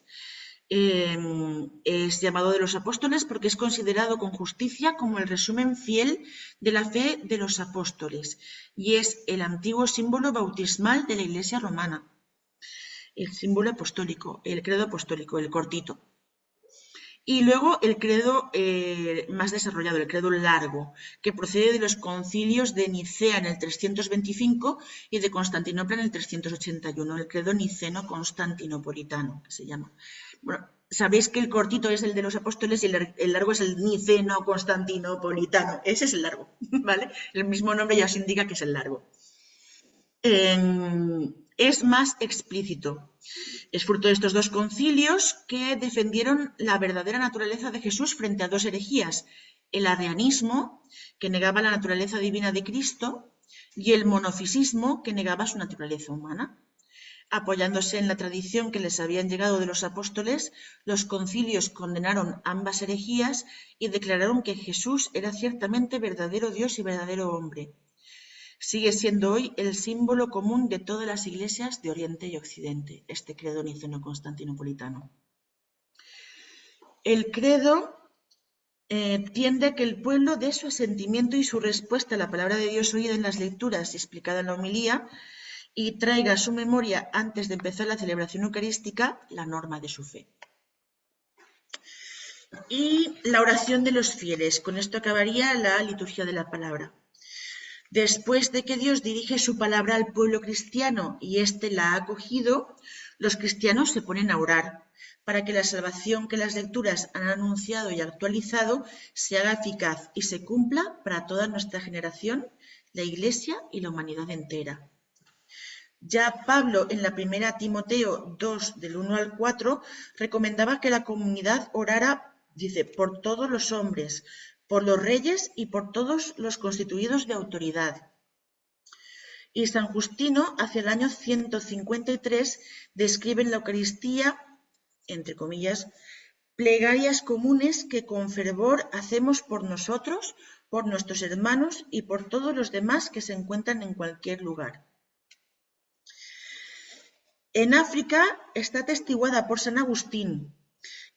[SPEAKER 2] Es llamado de los apóstoles porque es considerado con justicia como el resumen fiel de la fe de los apóstoles, y es el antiguo símbolo bautismal de la Iglesia romana, el símbolo apostólico, el credo apostólico, el cortito. Y luego el credo más desarrollado, el credo largo, que procede de los concilios de Nicea en el 325 y de Constantinopla en el 381, el credo niceno-constantinopolitano, que se llama. Bueno, sabéis que el cortito es el de los apóstoles y el largo es el niceno-constantinopolitano. Ese es el largo, ¿vale? El mismo nombre ya os indica que es el largo. Es más explícito. Es fruto de estos dos concilios que defendieron la verdadera naturaleza de Jesús frente a dos herejías: el arrianismo, que negaba la naturaleza divina de Cristo, y el monofisismo, que negaba su naturaleza humana. Apoyándose en la tradición que les habían llegado de los apóstoles, los concilios condenaron ambas herejías y declararon que Jesús era ciertamente verdadero Dios y verdadero hombre. Sigue siendo hoy el símbolo común de todas las iglesias de Oriente y Occidente, este credo niceno-constantinopolitano. El credo tiende a que el pueblo dé su asentimiento y su respuesta a la palabra de Dios oída en las lecturas y explicada en la homilía, y traiga a su memoria, antes de empezar la celebración eucarística, la norma de su fe. Y la oración de los fieles. Con esto acabaría la liturgia de la palabra. Después de que Dios dirige su palabra al pueblo cristiano y éste la ha acogido, los cristianos se ponen a orar para que la salvación que las lecturas han anunciado y actualizado se haga eficaz y se cumpla para toda nuestra generación, la Iglesia y la humanidad entera. Ya Pablo, en la primera Timoteo 2, del 1 al 4, recomendaba que la comunidad orara, dice, por todos los hombres, por los reyes y por todos los constituidos de autoridad. Y San Justino, hacia el año 153, describe en la Eucaristía, entre comillas, plegarias comunes que con fervor hacemos por nosotros, por nuestros hermanos y por todos los demás que se encuentran en cualquier lugar. En África está atestiguada por San Agustín,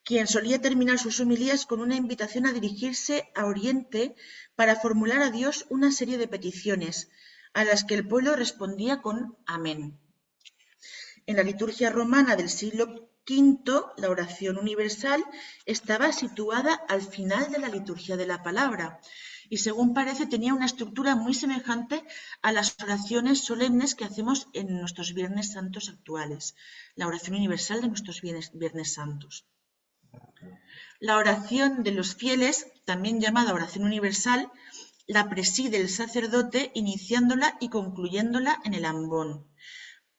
[SPEAKER 2] quien solía terminar sus homilías con una invitación a dirigirse a Oriente para formular a Dios una serie de peticiones, a las que el pueblo respondía con amén. En la liturgia romana del siglo V, la oración universal estaba situada al final de la liturgia de la palabra y, según parece, tenía una estructura muy semejante a las oraciones solemnes que hacemos en nuestros Viernes Santos actuales, la oración universal de nuestros Viernes Santos. La oración de los fieles, también llamada oración universal, la preside el sacerdote iniciándola y concluyéndola en el ambón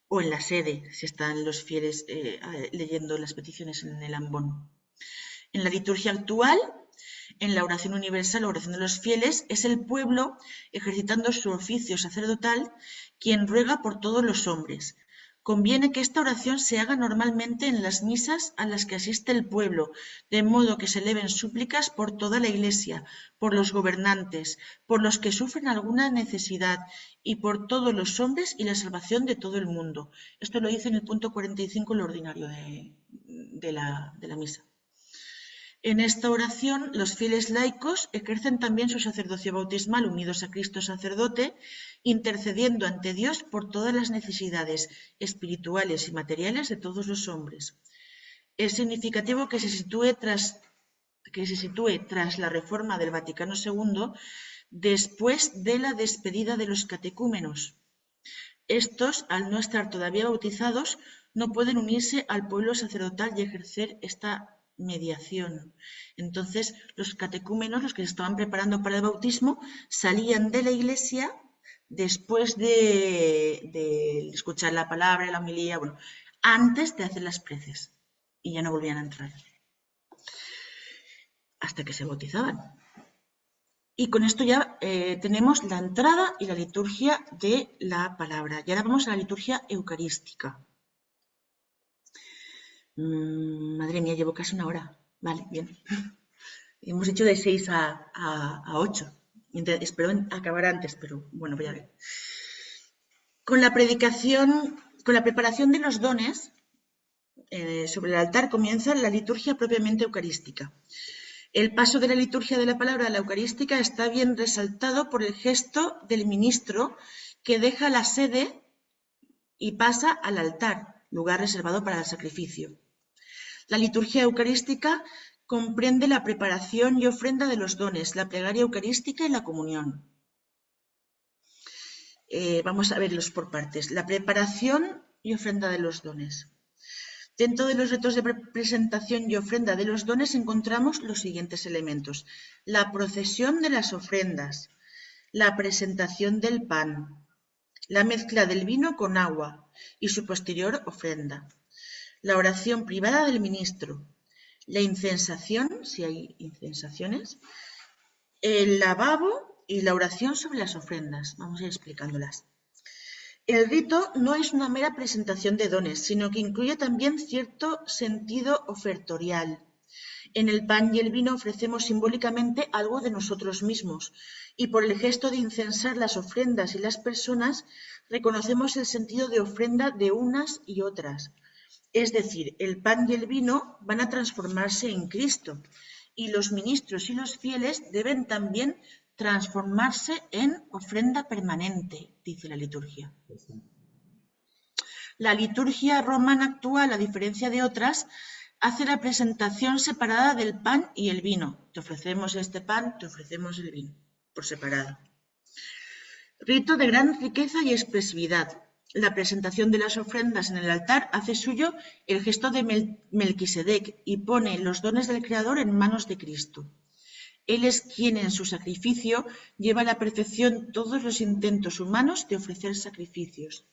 [SPEAKER 2] o en la sede, si están los fieles leyendo las peticiones en el ambón. En la liturgia actual, en la oración universal, la oración de los fieles, es el pueblo, ejercitando su oficio sacerdotal, quien ruega por todos los hombres. Conviene que esta oración se haga normalmente en las misas a las que asiste el pueblo, de modo que se eleven súplicas por toda la Iglesia, por los gobernantes, por los que sufren alguna necesidad y por todos los hombres y la salvación de todo el mundo. Esto lo dice en el punto 45, lo ordinario de la misa. En esta oración, los fieles laicos ejercen también su sacerdocio bautismal unidos a Cristo sacerdote, intercediendo ante Dios por todas las necesidades espirituales y materiales de todos los hombres. Es significativo que se sitúe tras la reforma del Vaticano II, después de la despedida de los catecúmenos. Estos, al no estar todavía bautizados, no pueden unirse al pueblo sacerdotal y ejercer esta mediación. Entonces, los catecúmenos, los que se estaban preparando para el bautismo, salían de la iglesia después de escuchar la palabra, la homilía, bueno, antes de hacer las preces, y ya no volvían a entrar. hasta que se bautizaban. Y con esto ya tenemos la entrada y la liturgia de la palabra. Y ahora vamos a la liturgia eucarística. Madre mía, llevo casi una hora. Vale, bien. Hemos hecho de 6 a 8. Espero acabar antes, pero bueno, voy a ver. Con la preparación de los dones sobre el altar comienza la liturgia propiamente eucarística. El paso de la liturgia de la palabra a la eucarística está bien resaltado por el gesto del ministro que deja la sede y pasa al altar, lugar reservado para el sacrificio. La liturgia eucarística comprende la preparación y ofrenda de los dones, la plegaria eucarística y la comunión. Vamos a verlos por partes. La preparación y ofrenda de los dones. Dentro de los ritos de presentación y ofrenda de los dones encontramos los siguientes elementos. La procesión de las ofrendas, la presentación del pan, la mezcla del vino con agua y su posterior ofrenda, la oración privada del ministro, la incensación, si hay incensaciones, el lavabo y la oración sobre las ofrendas. Vamos a ir explicándolas. El rito no es una mera presentación de dones, sino que incluye también cierto sentido ofertorial. En el pan y el vino ofrecemos simbólicamente algo de nosotros mismos, y por el gesto de incensar las ofrendas y las personas, reconocemos el sentido de ofrenda de unas y otras. Es decir, el pan y el vino van a transformarse en Cristo, y los ministros y los fieles deben también transformarse en ofrenda permanente, dice la liturgia. La liturgia romana actual, a diferencia de otras, hace la presentación separada del pan y el vino. Te ofrecemos este pan, te ofrecemos el vino, por separado. Rito de gran riqueza y expresividad. La presentación de las ofrendas en el altar hace suyo el gesto de Melquisedec y pone los dones del Creador en manos de Cristo. Él es quien en su sacrificio lleva a la perfección todos los intentos humanos de ofrecer sacrificios.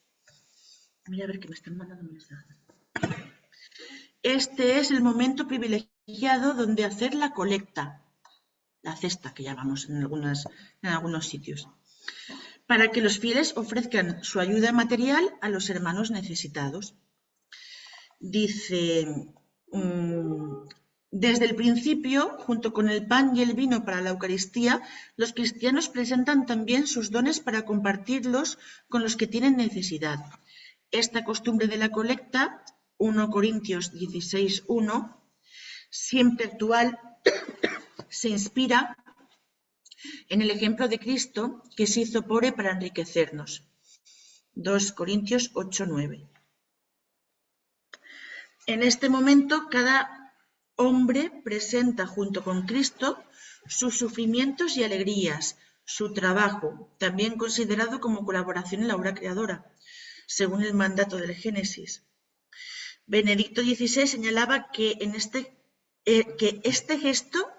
[SPEAKER 2] Mira a ver que me están mandando un mensaje. Este es el momento privilegiado donde hacer la colecta, la cesta que llamamos en algunos sitios, para que los fieles ofrezcan su ayuda material a los hermanos necesitados. Dice, desde el principio, junto con el pan y el vino para la Eucaristía, los cristianos presentan también sus dones para compartirlos con los que tienen necesidad. Esta costumbre de la colecta, 1 Corintios 16:1, siempre actual, se inspira en el ejemplo de Cristo que se hizo pobre para enriquecernos. 2 Corintios 8:9. En este momento, cada hombre presenta junto con Cristo sus sufrimientos y alegrías, su trabajo, también considerado como colaboración en la obra creadora, según el mandato del Génesis. Benedicto XVI señalaba que este gesto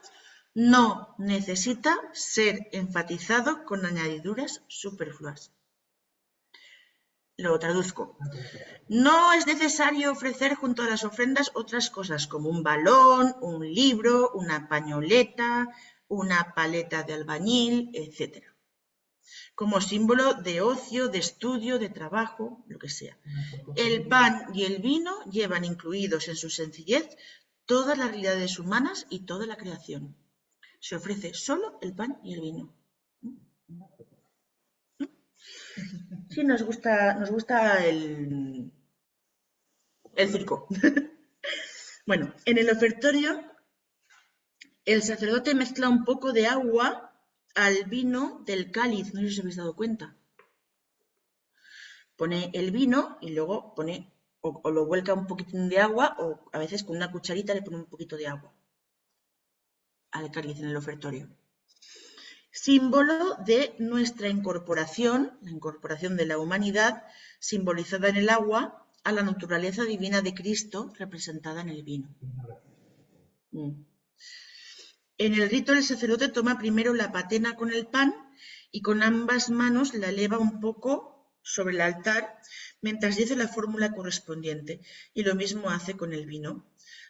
[SPEAKER 2] no necesita ser enfatizado con añadiduras superfluas. Lo traduzco. No es necesario ofrecer junto a las ofrendas otras cosas como un balón, un libro, una pañoleta, una paleta de albañil, etc. Como símbolo de ocio, de estudio, de trabajo, lo que sea. El pan y el vino llevan incluidos en su sencillez todas las realidades humanas y toda la creación. Se ofrece solo el pan y el vino. Sí, nos gusta el circo. Bueno, en el ofertorio, el sacerdote mezcla un poco de agua al vino del cáliz. No sé si os habéis dado cuenta. Pone el vino y luego pone, o lo vuelca un poquitín de agua, o a veces con una cucharita le pone un poquito de agua al cáliz en el ofertorio. Símbolo de nuestra incorporación, la incorporación de la humanidad, simbolizada en el agua, a la naturaleza divina de Cristo, representada en el vino. En el rito el sacerdote toma primero la patena con el pan y con ambas manos la eleva un poco sobre el altar, mientras dice la fórmula correspondiente, y lo mismo hace con el vino.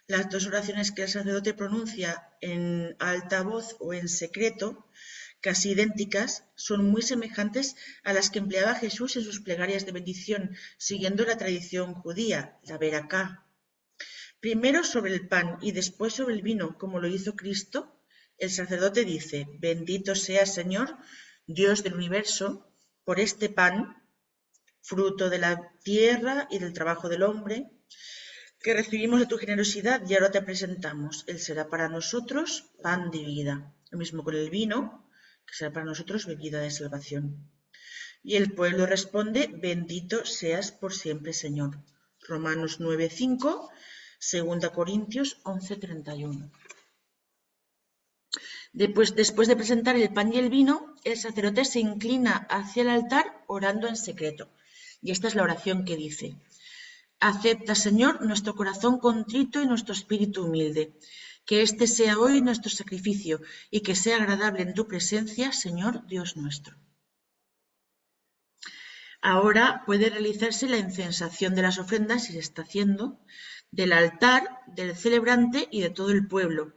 [SPEAKER 2] Las dos oraciones que el sacerdote pronuncia en alta voz o en secreto, casi idénticas, son muy semejantes a las que empleaba Jesús en sus plegarias de bendición, siguiendo la tradición judía, la veracá. Primero sobre el pan y después sobre el vino, como lo hizo Cristo, el sacerdote dice: bendito sea, Señor, Dios del universo, por este pan, fruto de la tierra y del trabajo del hombre, que recibimos de tu generosidad y ahora te presentamos. Él será para nosotros pan de vida. Lo mismo con el vino, que será para nosotros bebida de salvación. Y el pueblo responde: bendito seas por siempre, Señor. Romanos 9:5, 2 Corintios 11:31. Después de presentar el pan y el vino, el sacerdote se inclina hacia el altar orando en secreto. Y esta es la oración que dice: acepta, Señor, nuestro corazón contrito y nuestro espíritu humilde. Que este sea hoy nuestro sacrificio y que sea agradable en tu presencia, Señor Dios nuestro. Ahora puede realizarse la incensación de las ofrendas, y se está haciendo, del altar, del celebrante y de todo el pueblo,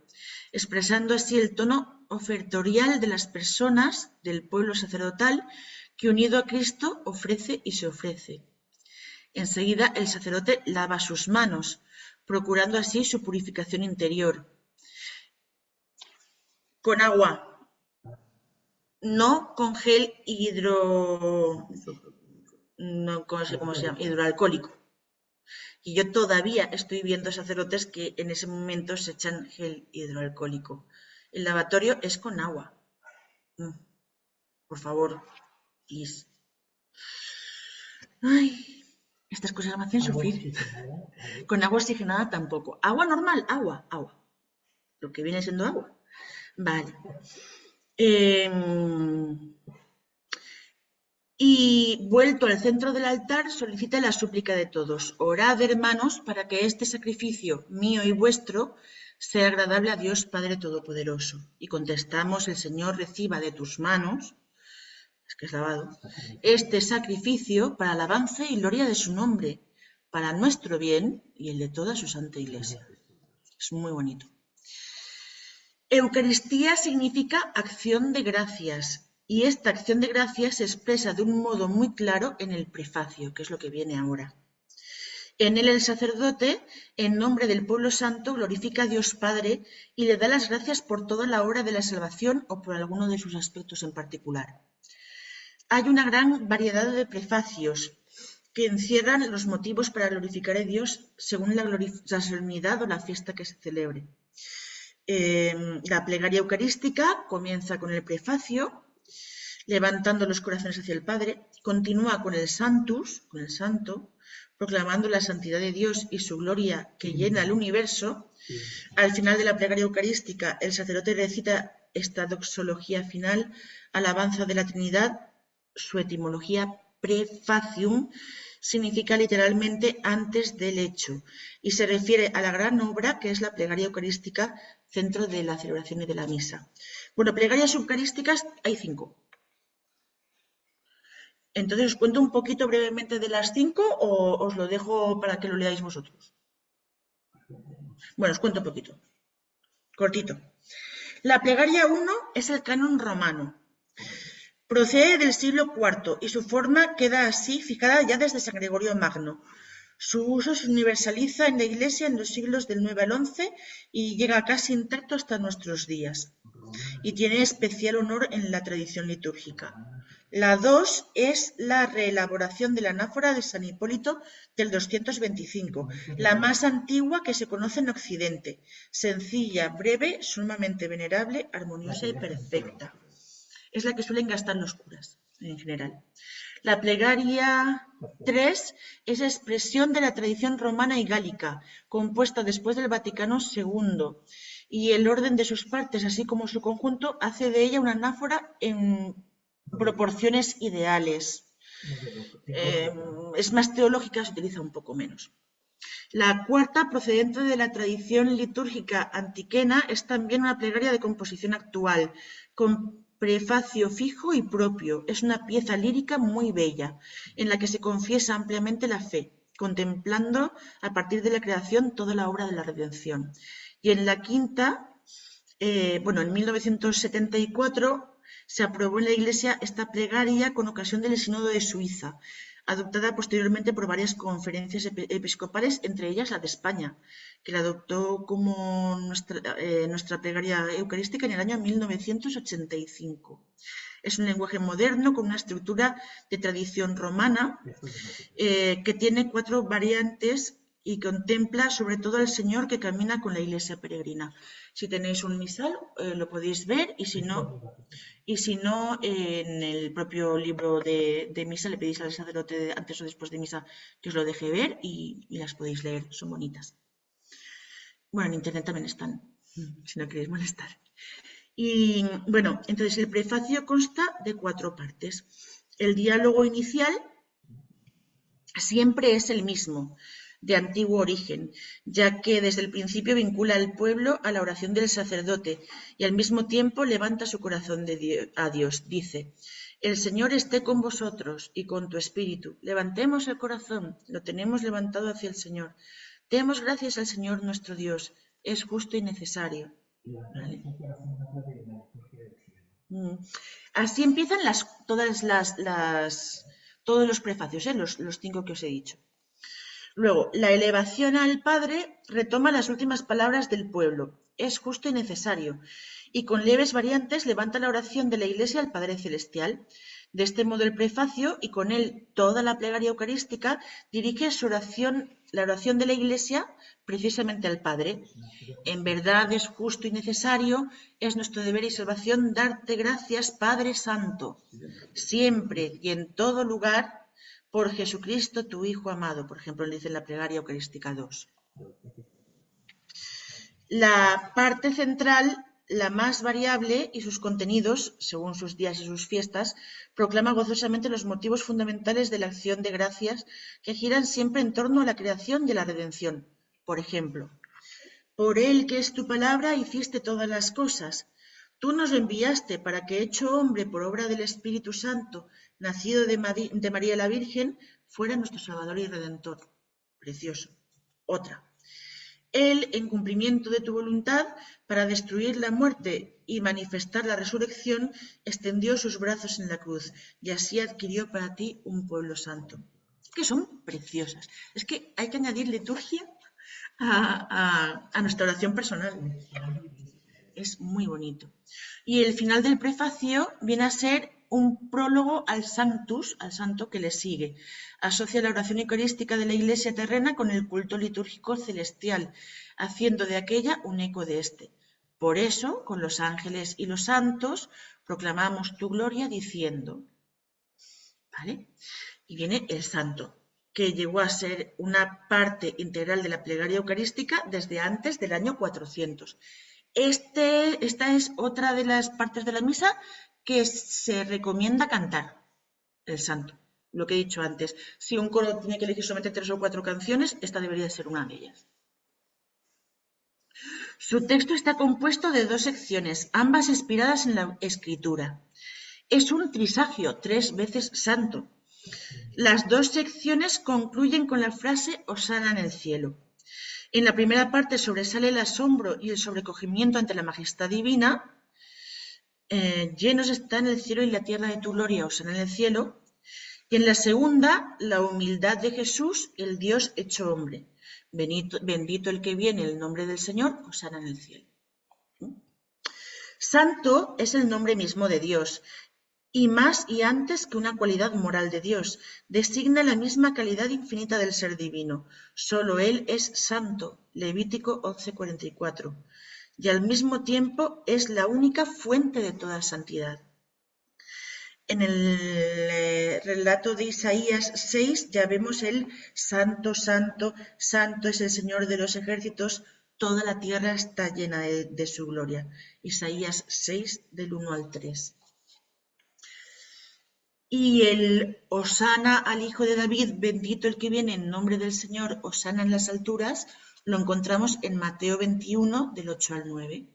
[SPEAKER 2] expresando así el tono ofertorial de las personas del pueblo sacerdotal que, unido a Cristo, ofrece y se ofrece. Enseguida el sacerdote lava sus manos, procurando así su purificación interior. Con agua, no con gel no sé cómo se llama, hidroalcohólico. Y yo todavía estoy viendo sacerdotes que en ese momento se echan gel hidroalcohólico. El lavatorio es con agua. Por favor, please. Ay, estas cosas me hacen sufrir. Con agua oxigenada tampoco. Agua normal, agua. Lo que viene siendo agua. Vale. Y vuelto al centro del altar, solicita la súplica de todos. Orad, hermanos, para que este sacrificio mío y vuestro sea agradable a Dios Padre Todopoderoso. Y contestamos: el Señor reciba de tus manos, es que es lavado, este sacrificio para alabanza y gloria de su nombre, para nuestro bien y el de toda su santa Iglesia. Es muy bonito. Eucaristía significa acción de gracias. Y esta acción de gracias se expresa de un modo muy claro en el prefacio, que es lo que viene ahora. En él el sacerdote, en nombre del pueblo santo, glorifica a Dios Padre y le da las gracias por toda la obra de la salvación o por alguno de sus aspectos en particular. Hay una gran variedad de prefacios que encierran los motivos para glorificar a Dios según la solemnidad o la fiesta que se celebre. La plegaria eucarística comienza con el prefacio, levantando los corazones hacia el Padre, continúa con el Sanctus, con el Santo, proclamando la santidad de Dios y su gloria que llena el universo. Al final de la plegaria eucarística, el sacerdote recita esta doxología final, alabanza de la Trinidad. Su etimología prefacium significa literalmente antes del hecho y se refiere a la gran obra que es la plegaria eucarística, centro de la celebración y de la misa. Bueno, plegarias eucarísticas hay 5. Entonces, ¿os cuento un poquito brevemente de las 5 o os lo dejo para que lo leáis vosotros? Bueno, os cuento un poquito. Cortito. La plegaria 1 es el canon romano. Procede del siglo IV y su forma queda así fijada ya desde San Gregorio Magno. Su uso se universaliza en la Iglesia en los siglos del 9 al 11 y llega casi intacto hasta nuestros días. Y tiene especial honor en la tradición litúrgica. La 2 es la reelaboración de la anáfora de San Hipólito del 225, la más antigua que se conoce en Occidente, sencilla, breve, sumamente venerable, armoniosa y perfecta. Es la que suelen gastar los curas, en general. La plegaria 3 es expresión de la tradición romana y gálica, compuesta después del Vaticano II, y el orden de sus partes, así como su conjunto, hace de ella una anáfora en proporciones ideales. Es más teológica, se utiliza un poco menos. La 4, procedente de la tradición litúrgica antiquena, es también una plegaria de composición actual, con prefacio fijo y propio. Es una pieza lírica muy bella, en la que se confiesa ampliamente la fe, contemplando a partir de la creación toda la obra de la redención. Y en la quinta, en 1974 se aprobó en la Iglesia esta plegaria con ocasión del Sínodo de Suiza, adoptada posteriormente por varias conferencias episcopales, entre ellas la de España, que la adoptó como nuestra plegaria eucarística en el año 1985. Es un lenguaje moderno con una estructura de tradición romana que tiene 4 variantes y contempla sobre todo al Señor que camina con la Iglesia peregrina. Si tenéis un misal, lo podéis ver, y si no, en el propio libro de misa le pedís al sacerdote antes o después de misa que os lo deje ver y las podéis leer, son bonitas. Bueno, en internet también están, si no queréis molestar. Y bueno, entonces el prefacio consta de 4 partes. El diálogo inicial siempre es el mismo, de antiguo origen, ya que desde el principio vincula al pueblo a la oración del sacerdote y al mismo tiempo levanta su corazón a Dios. Dice: el Señor esté con vosotros y con tu espíritu. Levantemos el corazón, lo tenemos levantado hacia el Señor. Demos gracias al Señor nuestro Dios, es justo y necesario. ¿Vale? Así empiezan todos los prefacios, los 5 que os he dicho. Luego, la elevación al Padre retoma las últimas palabras del pueblo. Es justo y necesario. Y con leves variantes levanta la oración de la Iglesia al Padre Celestial. De este modo el prefacio, y con él toda la plegaria eucarística, dirige la oración de la Iglesia precisamente al Padre. En verdad es justo y necesario, es nuestro deber y salvación darte gracias, Padre Santo, siempre y en todo lugar, por Jesucristo, tu Hijo amado. Por ejemplo, le dice en la plegaria eucarística 2. La parte central, la más variable, y sus contenidos, según sus días y sus fiestas, proclama gozosamente los motivos fundamentales de la acción de gracias que giran siempre en torno a la creación y a la redención. Por ejemplo, por Él, que es tu palabra, hiciste todas las cosas. Tú nos lo enviaste para que, hecho hombre por obra del Espíritu Santo, nacido de María la Virgen, fuera nuestro Salvador y Redentor. Precioso. Otra. Él, en cumplimiento de tu voluntad, para destruir la muerte y manifestar la resurrección, extendió sus brazos en la cruz y así adquirió para ti un pueblo santo. Que son preciosas. Es que hay que añadir liturgia a nuestra oración personal. Es muy bonito. Y el final del prefacio viene a ser un prólogo al Sanctus, al santo que le sigue. Asocia la oración eucarística de la Iglesia terrena con el culto litúrgico celestial, haciendo de aquella un eco de este. Por eso, con los ángeles y los santos, proclamamos tu gloria diciendo. ¿Vale? Y viene el santo, que llegó a ser una parte integral de la plegaria eucarística desde antes del año 400. Esta es otra de las partes de la misa que se recomienda cantar, el santo. Lo que he dicho antes, si un coro tiene que elegir solamente 3 o 4 canciones, esta debería ser una de ellas. Su texto está compuesto de 2 secciones, ambas inspiradas en la Escritura. Es un trisagio, 3 veces santo. Las 2 secciones concluyen con la frase Hosana en el cielo. En la primera parte sobresale el asombro y el sobrecogimiento ante la majestad divina. Llenos están el cielo y la tierra de tu gloria, Hosana en el cielo. Y en la segunda, la humildad de Jesús, el Dios hecho hombre. Bendito el que viene, el nombre del Señor, Hosana en el cielo. Santo es el nombre mismo de Dios. Y más y antes que una cualidad moral de Dios, designa la misma calidad infinita del ser divino. Solo Él es santo, Levítico 11:44, y al mismo tiempo es la única fuente de toda santidad. En el relato de Isaías 6 ya vemos el santo, santo, santo es el Señor de los ejércitos, toda la tierra está llena de su gloria. Isaías 6 del 1 al 3. Y el Hosana al Hijo de David, bendito el que viene en nombre del Señor, Hosana en las alturas, lo encontramos en Mateo 21, del 8 al 9.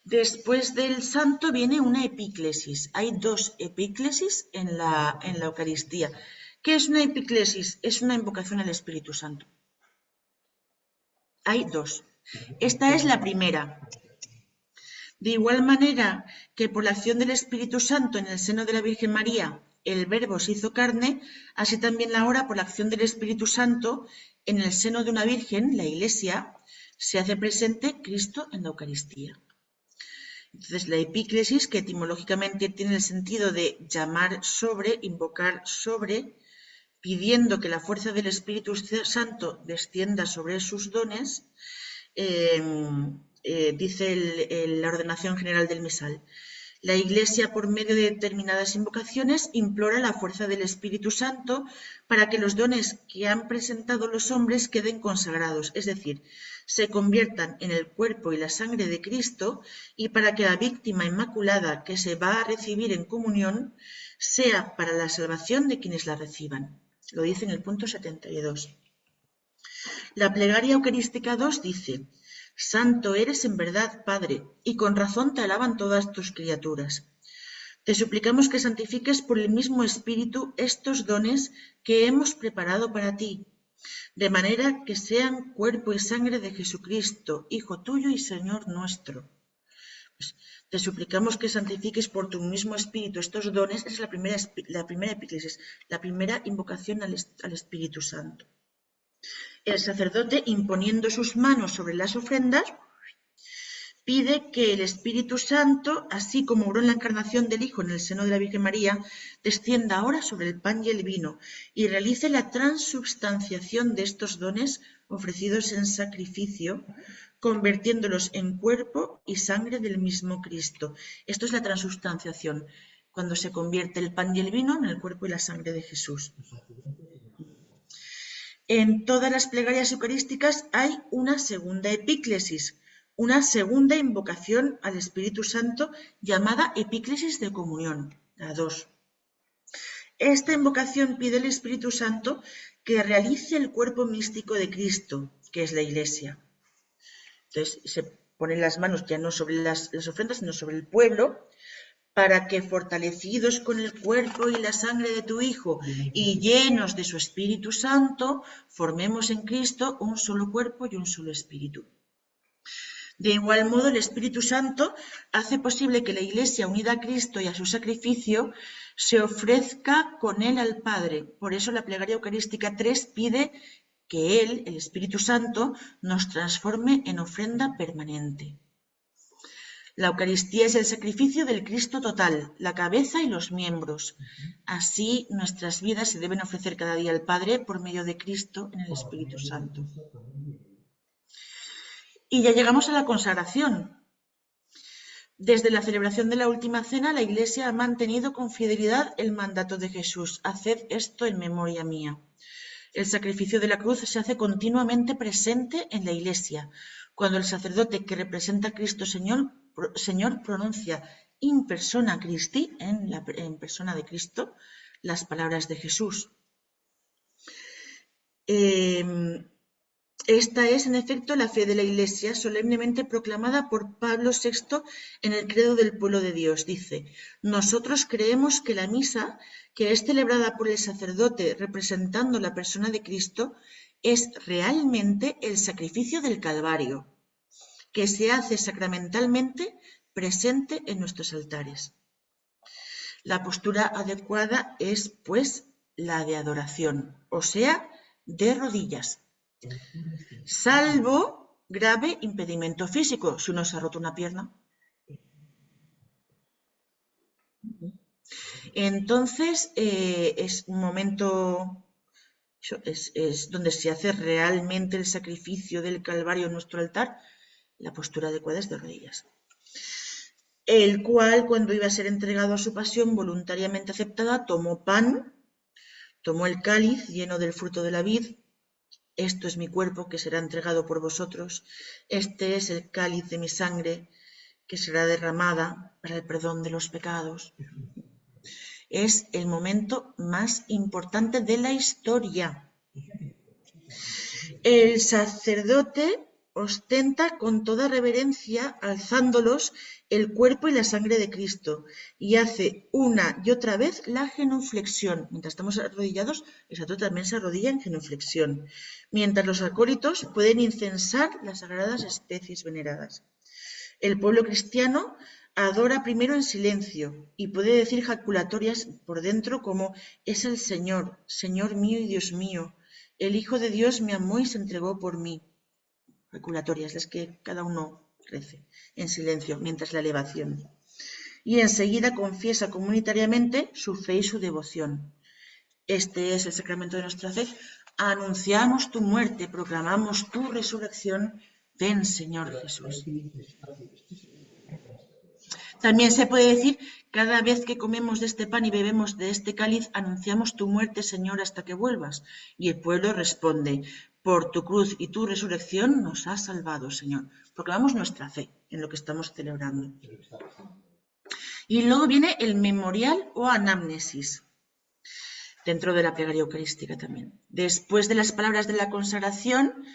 [SPEAKER 2] Después del santo viene una epíclesis. Hay dos epíclesis en la Eucaristía. ¿Qué es una epíclesis? Es una invocación al Espíritu Santo. Hay dos. Esta es la primera. De igual manera que por la acción del Espíritu Santo en el seno de la Virgen María, el Verbo se hizo carne, así también ahora por la acción del Espíritu Santo en el seno de una Virgen, la Iglesia, se hace presente Cristo en la Eucaristía. Entonces, la epíclesis, que etimológicamente tiene el sentido de llamar sobre, invocar sobre, pidiendo que la fuerza del Espíritu Santo descienda sobre sus dones, dice la ordenación general del misal. La Iglesia, por medio de determinadas invocaciones, implora la fuerza del Espíritu Santo para que los dones que han presentado los hombres queden consagrados, es decir, se conviertan en el cuerpo y la sangre de Cristo, y para que la víctima inmaculada que se va a recibir en comunión sea para la salvación de quienes la reciban. Lo dice en el punto 72. La plegaria eucarística 2 dice: Santo eres en verdad, Padre, y con razón te alaban todas tus criaturas. Te suplicamos que santifiques por el mismo Espíritu estos dones que hemos preparado para ti, de manera que sean cuerpo y sangre de Jesucristo, Hijo tuyo y Señor nuestro. Pues, te suplicamos que santifiques por tu mismo Espíritu estos dones. Esa es la primera epíclesis, la primera invocación al Espíritu Santo. El sacerdote, imponiendo sus manos sobre las ofrendas, pide que el Espíritu Santo, así como obró en la encarnación del Hijo en el seno de la Virgen María, descienda ahora sobre el pan y el vino y realice la transubstanciación de estos dones ofrecidos en sacrificio, convirtiéndolos en cuerpo y sangre del mismo Cristo. Esto es la transubstanciación, cuando se convierte el pan y el vino en el cuerpo y la sangre de Jesús. En todas las plegarias eucarísticas hay una segunda epíclesis, una segunda invocación al Espíritu Santo llamada epíclesis de comunión, la 2. Esta invocación pide al Espíritu Santo que realice el cuerpo místico de Cristo, que es la Iglesia. Entonces se ponen las manos ya no sobre las ofrendas, sino sobre el pueblo, para que, fortalecidos con el cuerpo y la sangre de tu Hijo y llenos de su Espíritu Santo, formemos en Cristo un solo cuerpo y un solo espíritu. De igual modo, el Espíritu Santo hace posible que la Iglesia, unida a Cristo y a su sacrificio, se ofrezca con Él al Padre. Por eso la plegaria eucarística 3 pide que Él, el Espíritu Santo, nos transforme en ofrenda permanente. La Eucaristía es el sacrificio del Cristo total, la cabeza y los miembros. Así, nuestras vidas se deben ofrecer cada día al Padre por medio de Cristo en el Espíritu Santo. Y ya llegamos a la consagración. Desde la celebración de la Última Cena, la Iglesia ha mantenido con fidelidad el mandato de Jesús: haced esto en memoria mía. El sacrificio de la cruz se hace continuamente presente en la Iglesia, cuando el sacerdote que representa a Cristo Señor pronuncia in persona Christi, en persona de Cristo, las palabras de Jesús. Esta es, en efecto, la fe de la Iglesia, solemnemente proclamada por Pablo VI en el Credo del Pueblo de Dios. Dice: nosotros creemos que la misa, que es celebrada por el sacerdote representando la persona de Cristo, es realmente el sacrificio del Calvario, que se hace sacramentalmente presente en nuestros altares. La postura adecuada es, pues, la de adoración, o sea, de rodillas, salvo grave impedimento físico, si uno se ha roto una pierna. Entonces, es un momento, es donde se hace realmente el sacrificio del Calvario en nuestro altar. La postura adecuada es de rodillas. El cual, cuando iba a ser entregado a su pasión voluntariamente aceptada, tomó pan, tomó el cáliz lleno del fruto de la vid. Esto es mi cuerpo que será entregado por vosotros. Este es el cáliz de mi sangre que será derramada para el perdón de los pecados. Es el momento más importante de la historia. El sacerdote ostenta con toda reverencia, alzándolos, el cuerpo y la sangre de Cristo, y hace una y otra vez la genuflexión. Mientras estamos arrodillados, el sacerdote también se arrodilla en genuflexión, mientras los acólitos pueden incensar las sagradas especies veneradas. El pueblo cristiano adora primero en silencio y puede decir jaculatorias por dentro como: es el Señor, Señor mío y Dios mío, el Hijo de Dios me amó y se entregó por mí. Jaculatorias, las que cada uno rece en silencio mientras la elevación. Y enseguida confiesa comunitariamente su fe y su devoción. Este es el sacramento de nuestra fe. Anunciamos tu muerte, proclamamos tu resurrección. Ven, Señor Jesús. También se puede decir: cada vez que comemos de este pan y bebemos de este cáliz, anunciamos tu muerte, Señor, hasta que vuelvas. Y el pueblo responde: por tu cruz y tu resurrección nos has salvado, Señor. Proclamamos nuestra fe en lo que estamos celebrando. Y luego viene el memorial o anamnesis, dentro de la plegaria eucarística también. Después de las palabras de la consagración,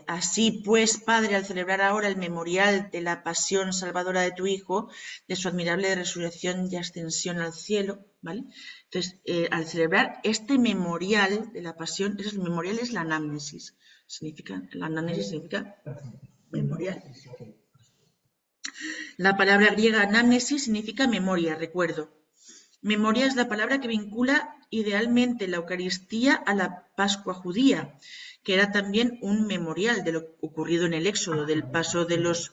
[SPEAKER 2] así pues, Padre, al celebrar ahora el memorial de la pasión salvadora de tu Hijo, de su admirable resurrección y ascensión al cielo, ¿vale? Entonces, al celebrar este memorial de la pasión, el memorial es la anamnesis. La anamnesis significa memorial. La palabra griega anamnesis significa memoria, recuerdo. Memoria es la palabra que vincula idealmente la Eucaristía a la Pascua judía, que era también un memorial de lo ocurrido en el Éxodo, del paso de los...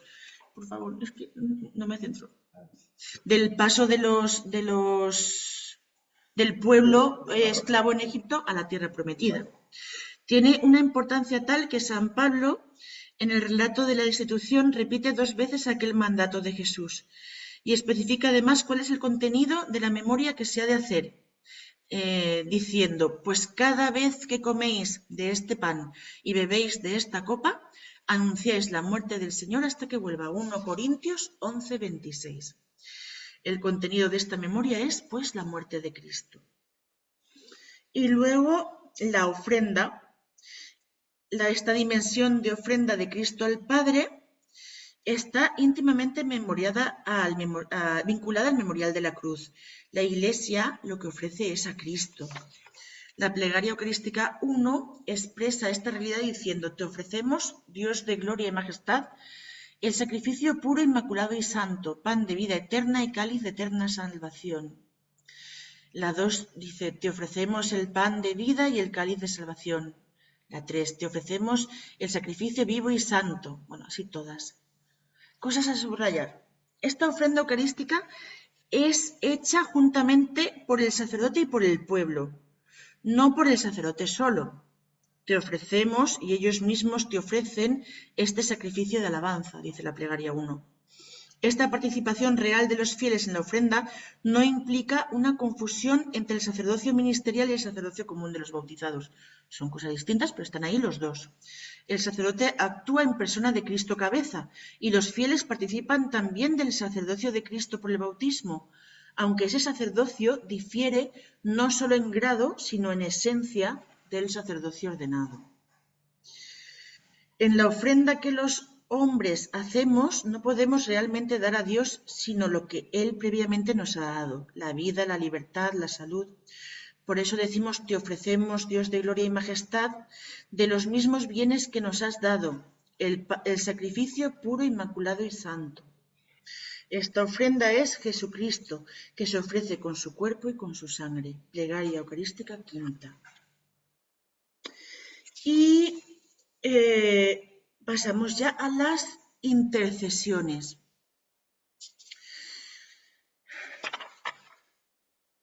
[SPEAKER 2] Por favor, es que no me centro. Del paso del pueblo esclavo en Egipto a la tierra prometida. Tiene una importancia tal que San Pablo, en el relato de la institución, repite 2 veces aquel mandato de Jesús y especifica además cuál es el contenido de la memoria que se ha de hacer, diciendo: pues cada vez que coméis de este pan y bebéis de esta copa, anunciáis la muerte del Señor hasta que vuelva. 1 Corintios 11:26. El contenido de esta memoria es, pues, la muerte de Cristo. Y luego la ofrenda. Esta dimensión de ofrenda de Cristo al Padre está íntimamente vinculada al memorial de la cruz. La Iglesia lo que ofrece es a Cristo. La plegaria eucarística 1 expresa esta realidad diciendo: te ofrecemos, Dios de gloria y majestad, el sacrificio puro, inmaculado y santo, pan de vida eterna y cáliz de eterna salvación. La 2 dice: te ofrecemos el pan de vida y el cáliz de salvación. La 3, te ofrecemos el sacrificio vivo y santo. Bueno, así todas. Cosas a subrayar. Esta ofrenda eucarística es hecha juntamente por el sacerdote y por el pueblo, no por el sacerdote solo. Te ofrecemos y ellos mismos te ofrecen este sacrificio de alabanza, dice la plegaria 1. Esta participación real de los fieles en la ofrenda no implica una confusión entre el sacerdocio ministerial y el sacerdocio común de los bautizados. Son cosas distintas, pero están ahí los dos. El sacerdote actúa en persona de Cristo cabeza y los fieles participan también del sacerdocio de Cristo por el bautismo, aunque ese sacerdocio difiere no solo en grado, sino en esencia del sacerdocio ordenado. En la ofrenda que los hombres hacemos, no podemos realmente dar a Dios sino lo que Él previamente nos ha dado: la vida, la libertad, la salud. Por eso decimos: te ofrecemos, Dios de gloria y majestad, de los mismos bienes que nos has dado, el sacrificio puro, inmaculado y santo. Esta ofrenda es Jesucristo, que se ofrece con su cuerpo y con su sangre. Plegaria eucarística 5. Y pasamos ya a las intercesiones,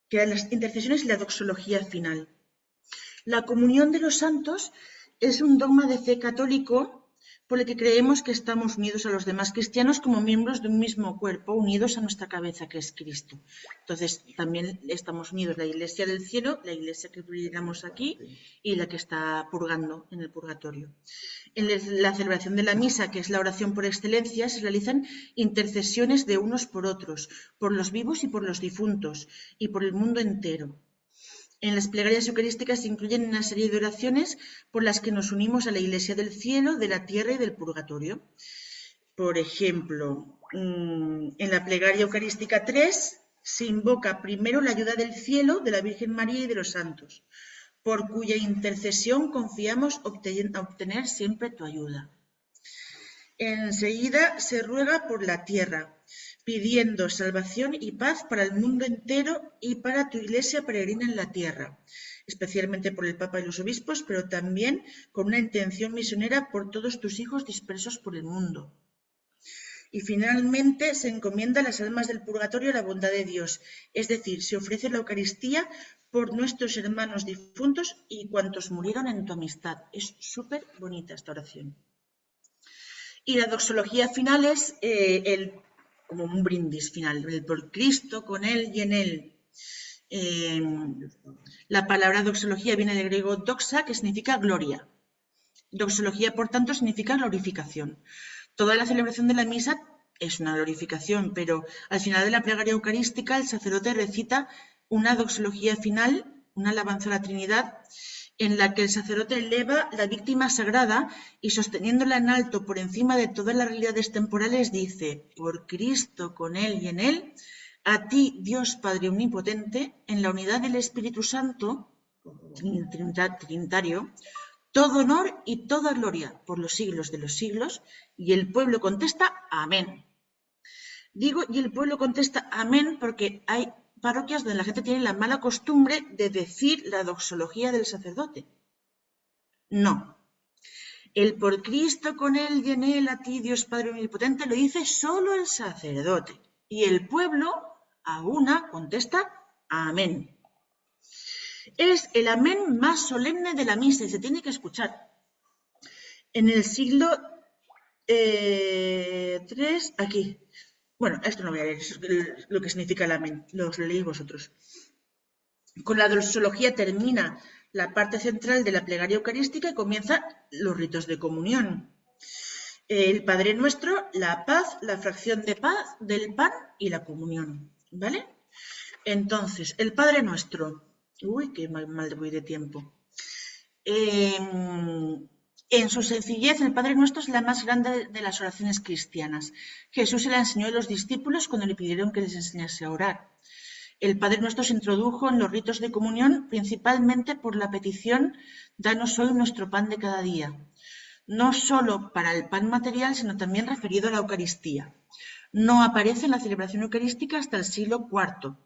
[SPEAKER 2] que eran las intercesiones y la doxología final. La comunión de los santos es un dogma de fe católico por el que creemos que estamos unidos a los demás cristianos como miembros de un mismo cuerpo, unidos a nuestra cabeza, que es Cristo. Entonces, también estamos unidos la Iglesia del cielo, la Iglesia que viviremos aquí y la que está purgando en el purgatorio. En la celebración de la misa, que es la oración por excelencia, se realizan intercesiones de unos por otros, por los vivos y por los difuntos, y por el mundo entero. En las plegarias eucarísticas se incluyen una serie de oraciones por las que nos unimos a la Iglesia del cielo, de la tierra y del purgatorio. Por ejemplo, en la plegaria eucarística 3 se invoca primero la ayuda del cielo, de la Virgen María y de los santos, por cuya intercesión confiamos obtener siempre tu ayuda. Enseguida se ruega por la tierra, pidiendo salvación y paz para el mundo entero y para tu Iglesia peregrina en la tierra, especialmente por el Papa y los obispos, pero también con una intención misionera por todos tus hijos dispersos por el mundo. Y finalmente se encomienda a las almas del purgatorio a la bondad de Dios, es decir, se ofrece la Eucaristía por nuestros hermanos difuntos y cuantos murieron en tu amistad. Es súper bonita esta oración. Y la doxología final es como un brindis final, el por Cristo, con Él y en Él. La palabra doxología viene del griego doxa, que significa gloria. Doxología, por tanto, significa glorificación. Toda la celebración de la misa es una glorificación, pero al final de la plegaria eucarística el sacerdote recita una doxología final, una alabanza a la Trinidad, en la que el sacerdote eleva la víctima sagrada y sosteniéndola en alto por encima de todas las realidades temporales dice: por Cristo, con Él y en Él, a ti, Dios Padre Omnipotente, en la unidad del Espíritu Santo, trinitario, todo honor y toda gloria por los siglos de los siglos. Y el pueblo contesta amén. Digo, y el pueblo contesta amén porque hay parroquias donde la gente tiene la mala costumbre de decir la doxología del sacerdote. No. El por Cristo, con Él y en Él, a ti, Dios Padre Omnipotente, lo dice solo el sacerdote. Y el pueblo, a una, contesta amén. Es el amén más solemne de la misa y se tiene que escuchar. En el siglo III, aquí. Bueno, esto no voy a leer, es lo que significa el amén, lo leéis vosotros. Con la doxología termina la parte central de la plegaria eucarística y comienzan los ritos de comunión. El Padre Nuestro, la paz, la fracción de paz del pan y la comunión, ¿vale? Entonces, el Padre Nuestro. Uy, qué mal voy de tiempo. En su sencillez, el Padre Nuestro es la más grande de las oraciones cristianas. Jesús se la enseñó a los discípulos cuando le pidieron que les enseñase a orar. El Padre Nuestro se introdujo en los ritos de comunión principalmente por la petición: danos hoy nuestro pan de cada día. No solo para el pan material, sino también referido a la Eucaristía. No aparece en la celebración eucarística hasta el siglo IV.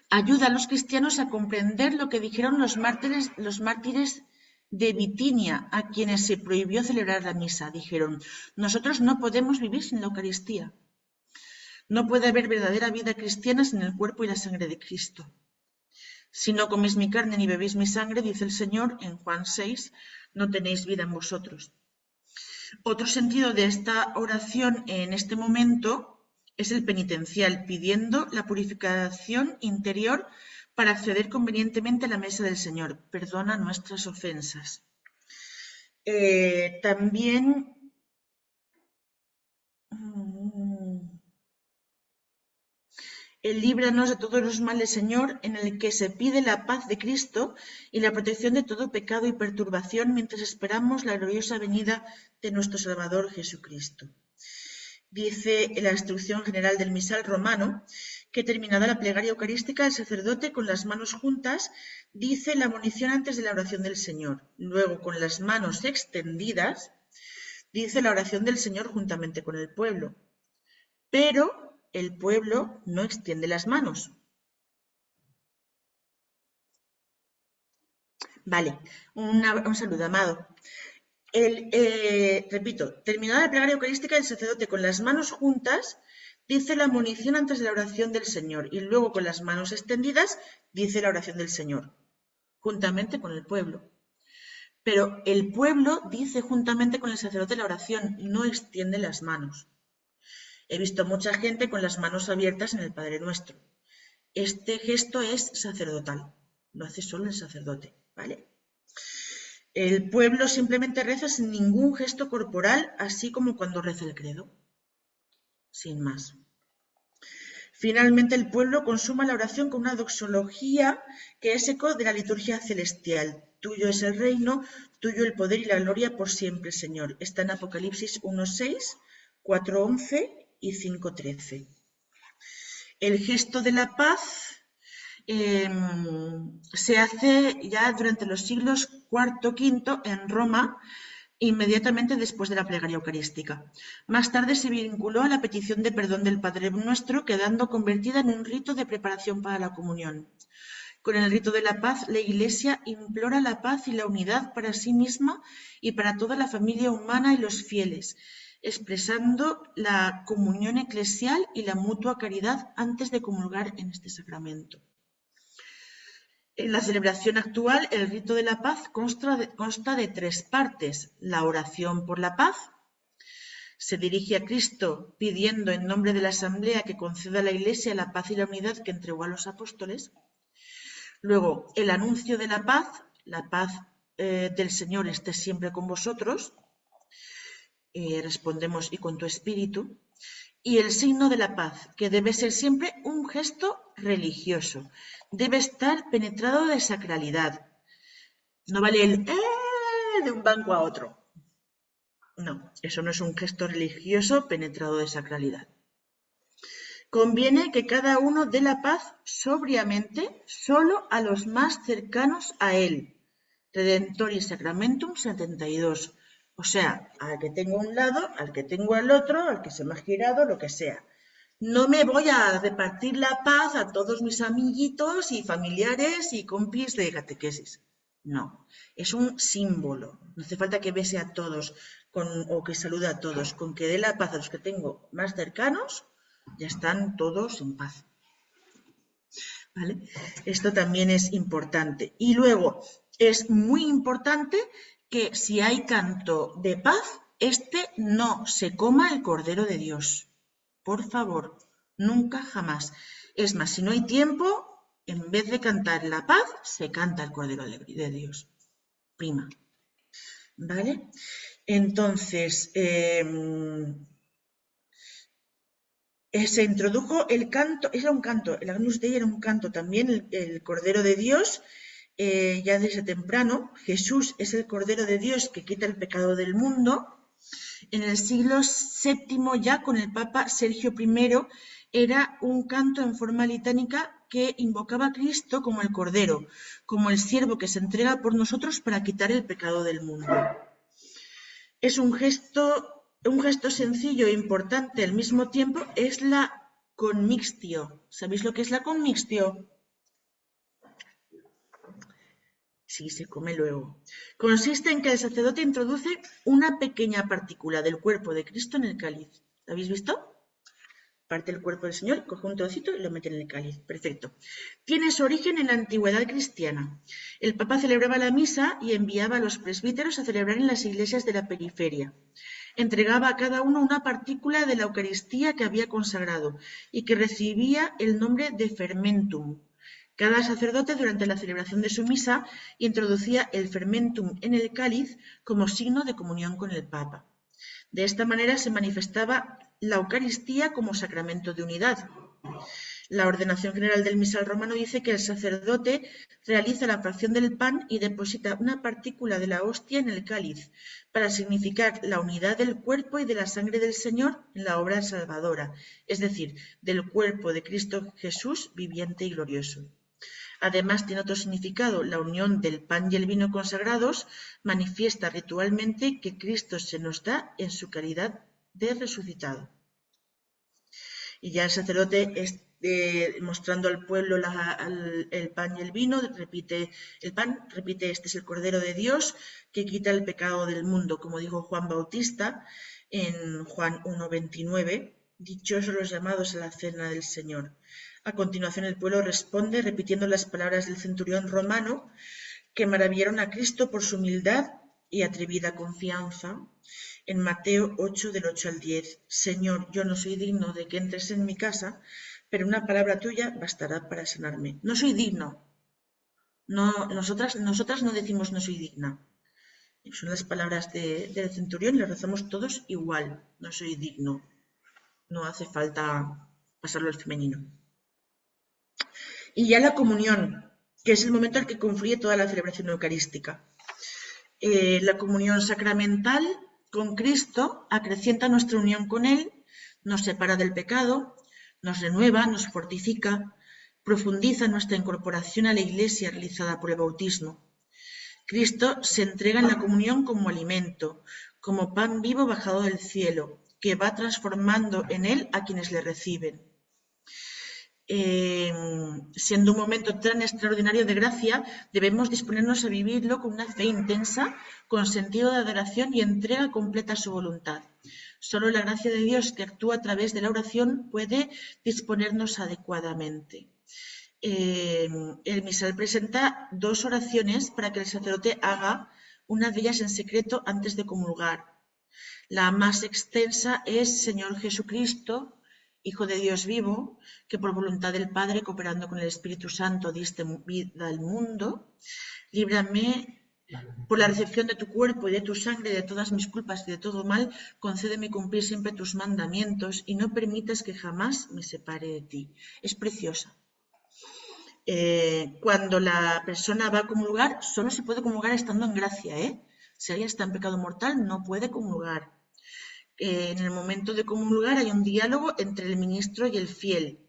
[SPEAKER 2] Ayuda a los cristianos a comprender lo que dijeron los mártires de Bitinia, a quienes se prohibió celebrar la misa. Dijeron: nosotros no podemos vivir sin la Eucaristía. No puede haber verdadera vida cristiana sin el cuerpo y la sangre de Cristo. Si no coméis mi carne ni bebéis mi sangre, dice el Señor en Juan 6, no tenéis vida en vosotros. Otro sentido de esta oración en este momento es el penitencial, pidiendo la purificación interior para acceder convenientemente a la mesa del Señor. Perdona nuestras ofensas. También el líbranos de todos los males, Señor, en el que se pide la paz de Cristo y la protección de todo pecado y perturbación mientras esperamos la gloriosa venida de nuestro Salvador Jesucristo. Dice en la instrucción general del misal romano que, terminada la plegaria eucarística, el sacerdote con las manos juntas dice la monición antes de la oración del Señor. Luego, con las manos extendidas, dice la oración del Señor juntamente con el pueblo. Pero el pueblo no extiende las manos. Vale, un saludo, amado. Repito, terminada la plegaria eucarística, el sacerdote con las manos juntas dice la monición antes de la oración del Señor y luego con las manos extendidas dice la oración del Señor, juntamente con el pueblo. Pero el pueblo dice juntamente con el sacerdote la oración, no extiende las manos. He visto mucha gente con las manos abiertas en el Padre Nuestro. Este gesto es sacerdotal, lo hace solo el sacerdote, ¿vale? El pueblo simplemente reza sin ningún gesto corporal, así como cuando reza el credo, sin más. Finalmente, el pueblo consuma la oración con una doxología que es eco de la liturgia celestial. Tuyo es el reino, tuyo el poder y la gloria por siempre, Señor. Está en Apocalipsis 1:6, 4:11 y 5:13. El gesto de la paz se hace ya durante los siglos IV-V en Roma, inmediatamente después de la plegaria eucarística. Más tarde se vinculó a la petición de perdón del Padre Nuestro, quedando convertida en un rito de preparación para la comunión. Con el rito de la paz, la Iglesia implora la paz y la unidad para sí misma y para toda la familia humana y los fieles, expresando la comunión eclesial y la mutua caridad antes de comulgar en este sacramento. En la celebración actual, el rito de la paz consta de 3 partes. La oración por la paz. Se dirige a Cristo pidiendo en nombre de la Asamblea que conceda a la Iglesia la paz y la unidad que entregó a los apóstoles. Luego, el anuncio de la paz del Señor esté siempre con vosotros. Respondemos, y con tu espíritu. Y el signo de la paz, que debe ser siempre un gesto religioso. Debe estar penetrado de sacralidad. No vale el de un banco a otro. No, eso no es un gesto religioso penetrado de sacralidad. Conviene que cada uno dé la paz sobriamente solo a los más cercanos a él. Redentoris Sacramentum 72. O sea, al que tengo a un lado, al que tengo al otro, al que se me ha girado, lo que sea. No me voy a repartir la paz a todos mis amiguitos y familiares y compis de catequesis. No, es un símbolo. No hace falta que bese a todos o que salude a todos. Con que dé la paz a los que tengo más cercanos, ya están todos en paz. ¿Vale? Esto también es importante. Y luego, es muy importante que si hay canto de paz, no se coma el Cordero de Dios. Por favor, nunca jamás. Es más, si no hay tiempo, en vez de cantar la paz, se canta el Cordero de Dios. Prima. ¿Vale? Entonces, se introdujo el canto, era un canto, el Agnus Dei era un canto también, el Cordero de Dios, ya desde temprano. Jesús es el Cordero de Dios que quita el pecado del mundo. En el siglo VII, ya con el Papa Sergio I, era un canto en forma litánica que invocaba a Cristo como el Cordero, como el siervo que se entrega por nosotros para quitar el pecado del mundo. Es un gesto sencillo e importante al mismo tiempo, es la conmixtio. ¿Sabéis lo que es la conmixtio? Sí, se come luego. Consiste en que el sacerdote introduce una pequeña partícula del cuerpo de Cristo en el cáliz. ¿Lo habéis visto? Parte el cuerpo del Señor, coge un trocito y lo mete en el cáliz. Perfecto. Tiene su origen en la antigüedad cristiana. El Papa celebraba la misa y enviaba a los presbíteros a celebrar en las iglesias de la periferia. Entregaba a cada uno una partícula de la Eucaristía que había consagrado y que recibía el nombre de fermentum. Cada sacerdote, durante la celebración de su misa, introducía el fermentum en el cáliz como signo de comunión con el Papa. De esta manera se manifestaba la Eucaristía como sacramento de unidad. La ordenación general del misal romano dice que el sacerdote realiza la fracción del pan y deposita una partícula de la hostia en el cáliz, para significar la unidad del cuerpo y de la sangre del Señor en la obra salvadora, es decir, del cuerpo de Cristo Jesús viviente y glorioso. Además, tiene otro significado. La unión del pan y el vino consagrados manifiesta ritualmente que Cristo se nos da en su calidad de resucitado. Y ya el sacerdote, mostrando al pueblo el pan y el vino, repite el pan, repite: este es el Cordero de Dios que quita el pecado del mundo, como dijo Juan Bautista en Juan 1:29. Dichosos los llamados a la cena del Señor. A continuación, el pueblo responde repitiendo las palabras del centurión romano, que maravillaron a Cristo por su humildad y atrevida confianza. En Mateo 8, del 8 al 10, Señor, yo no soy digno de que entres en mi casa, pero una palabra tuya bastará para sanarme. No soy digno. No, nosotras no decimos no soy digna. Son las palabras del centurión y las rezamos todos igual. No soy digno. No hace falta pasarlo al femenino. Y ya la comunión, que es el momento en el que confluye toda la celebración eucarística. La comunión sacramental con Cristo acrecienta nuestra unión con Él, nos separa del pecado, nos renueva, nos fortifica, profundiza nuestra incorporación a la Iglesia realizada por el bautismo. Cristo se entrega en la comunión como alimento, como pan vivo bajado del cielo, que va transformando en Él a quienes le reciben. Siendo un momento tan extraordinario de gracia, debemos disponernos a vivirlo con una fe intensa, con sentido de adoración y entrega completa a su voluntad. Solo la gracia de Dios que actúa a través de la oración puede disponernos adecuadamente. El misal presenta 2 oraciones para que el sacerdote haga una de ellas en secreto antes de comulgar. La más extensa es: Señor Jesucristo, Hijo de Dios vivo, que por voluntad del Padre, cooperando con el Espíritu Santo, diste vida al mundo, líbrame por la recepción de tu cuerpo y de tu sangre de todas mis culpas y de todo mal, concédeme cumplir siempre tus mandamientos y no permitas que jamás me separe de ti. Es preciosa. Cuando la persona va a comulgar, solo se puede comulgar estando en gracia, Si alguien está en pecado mortal, no puede comulgar. En el momento de comulgar hay un diálogo entre el ministro y el fiel.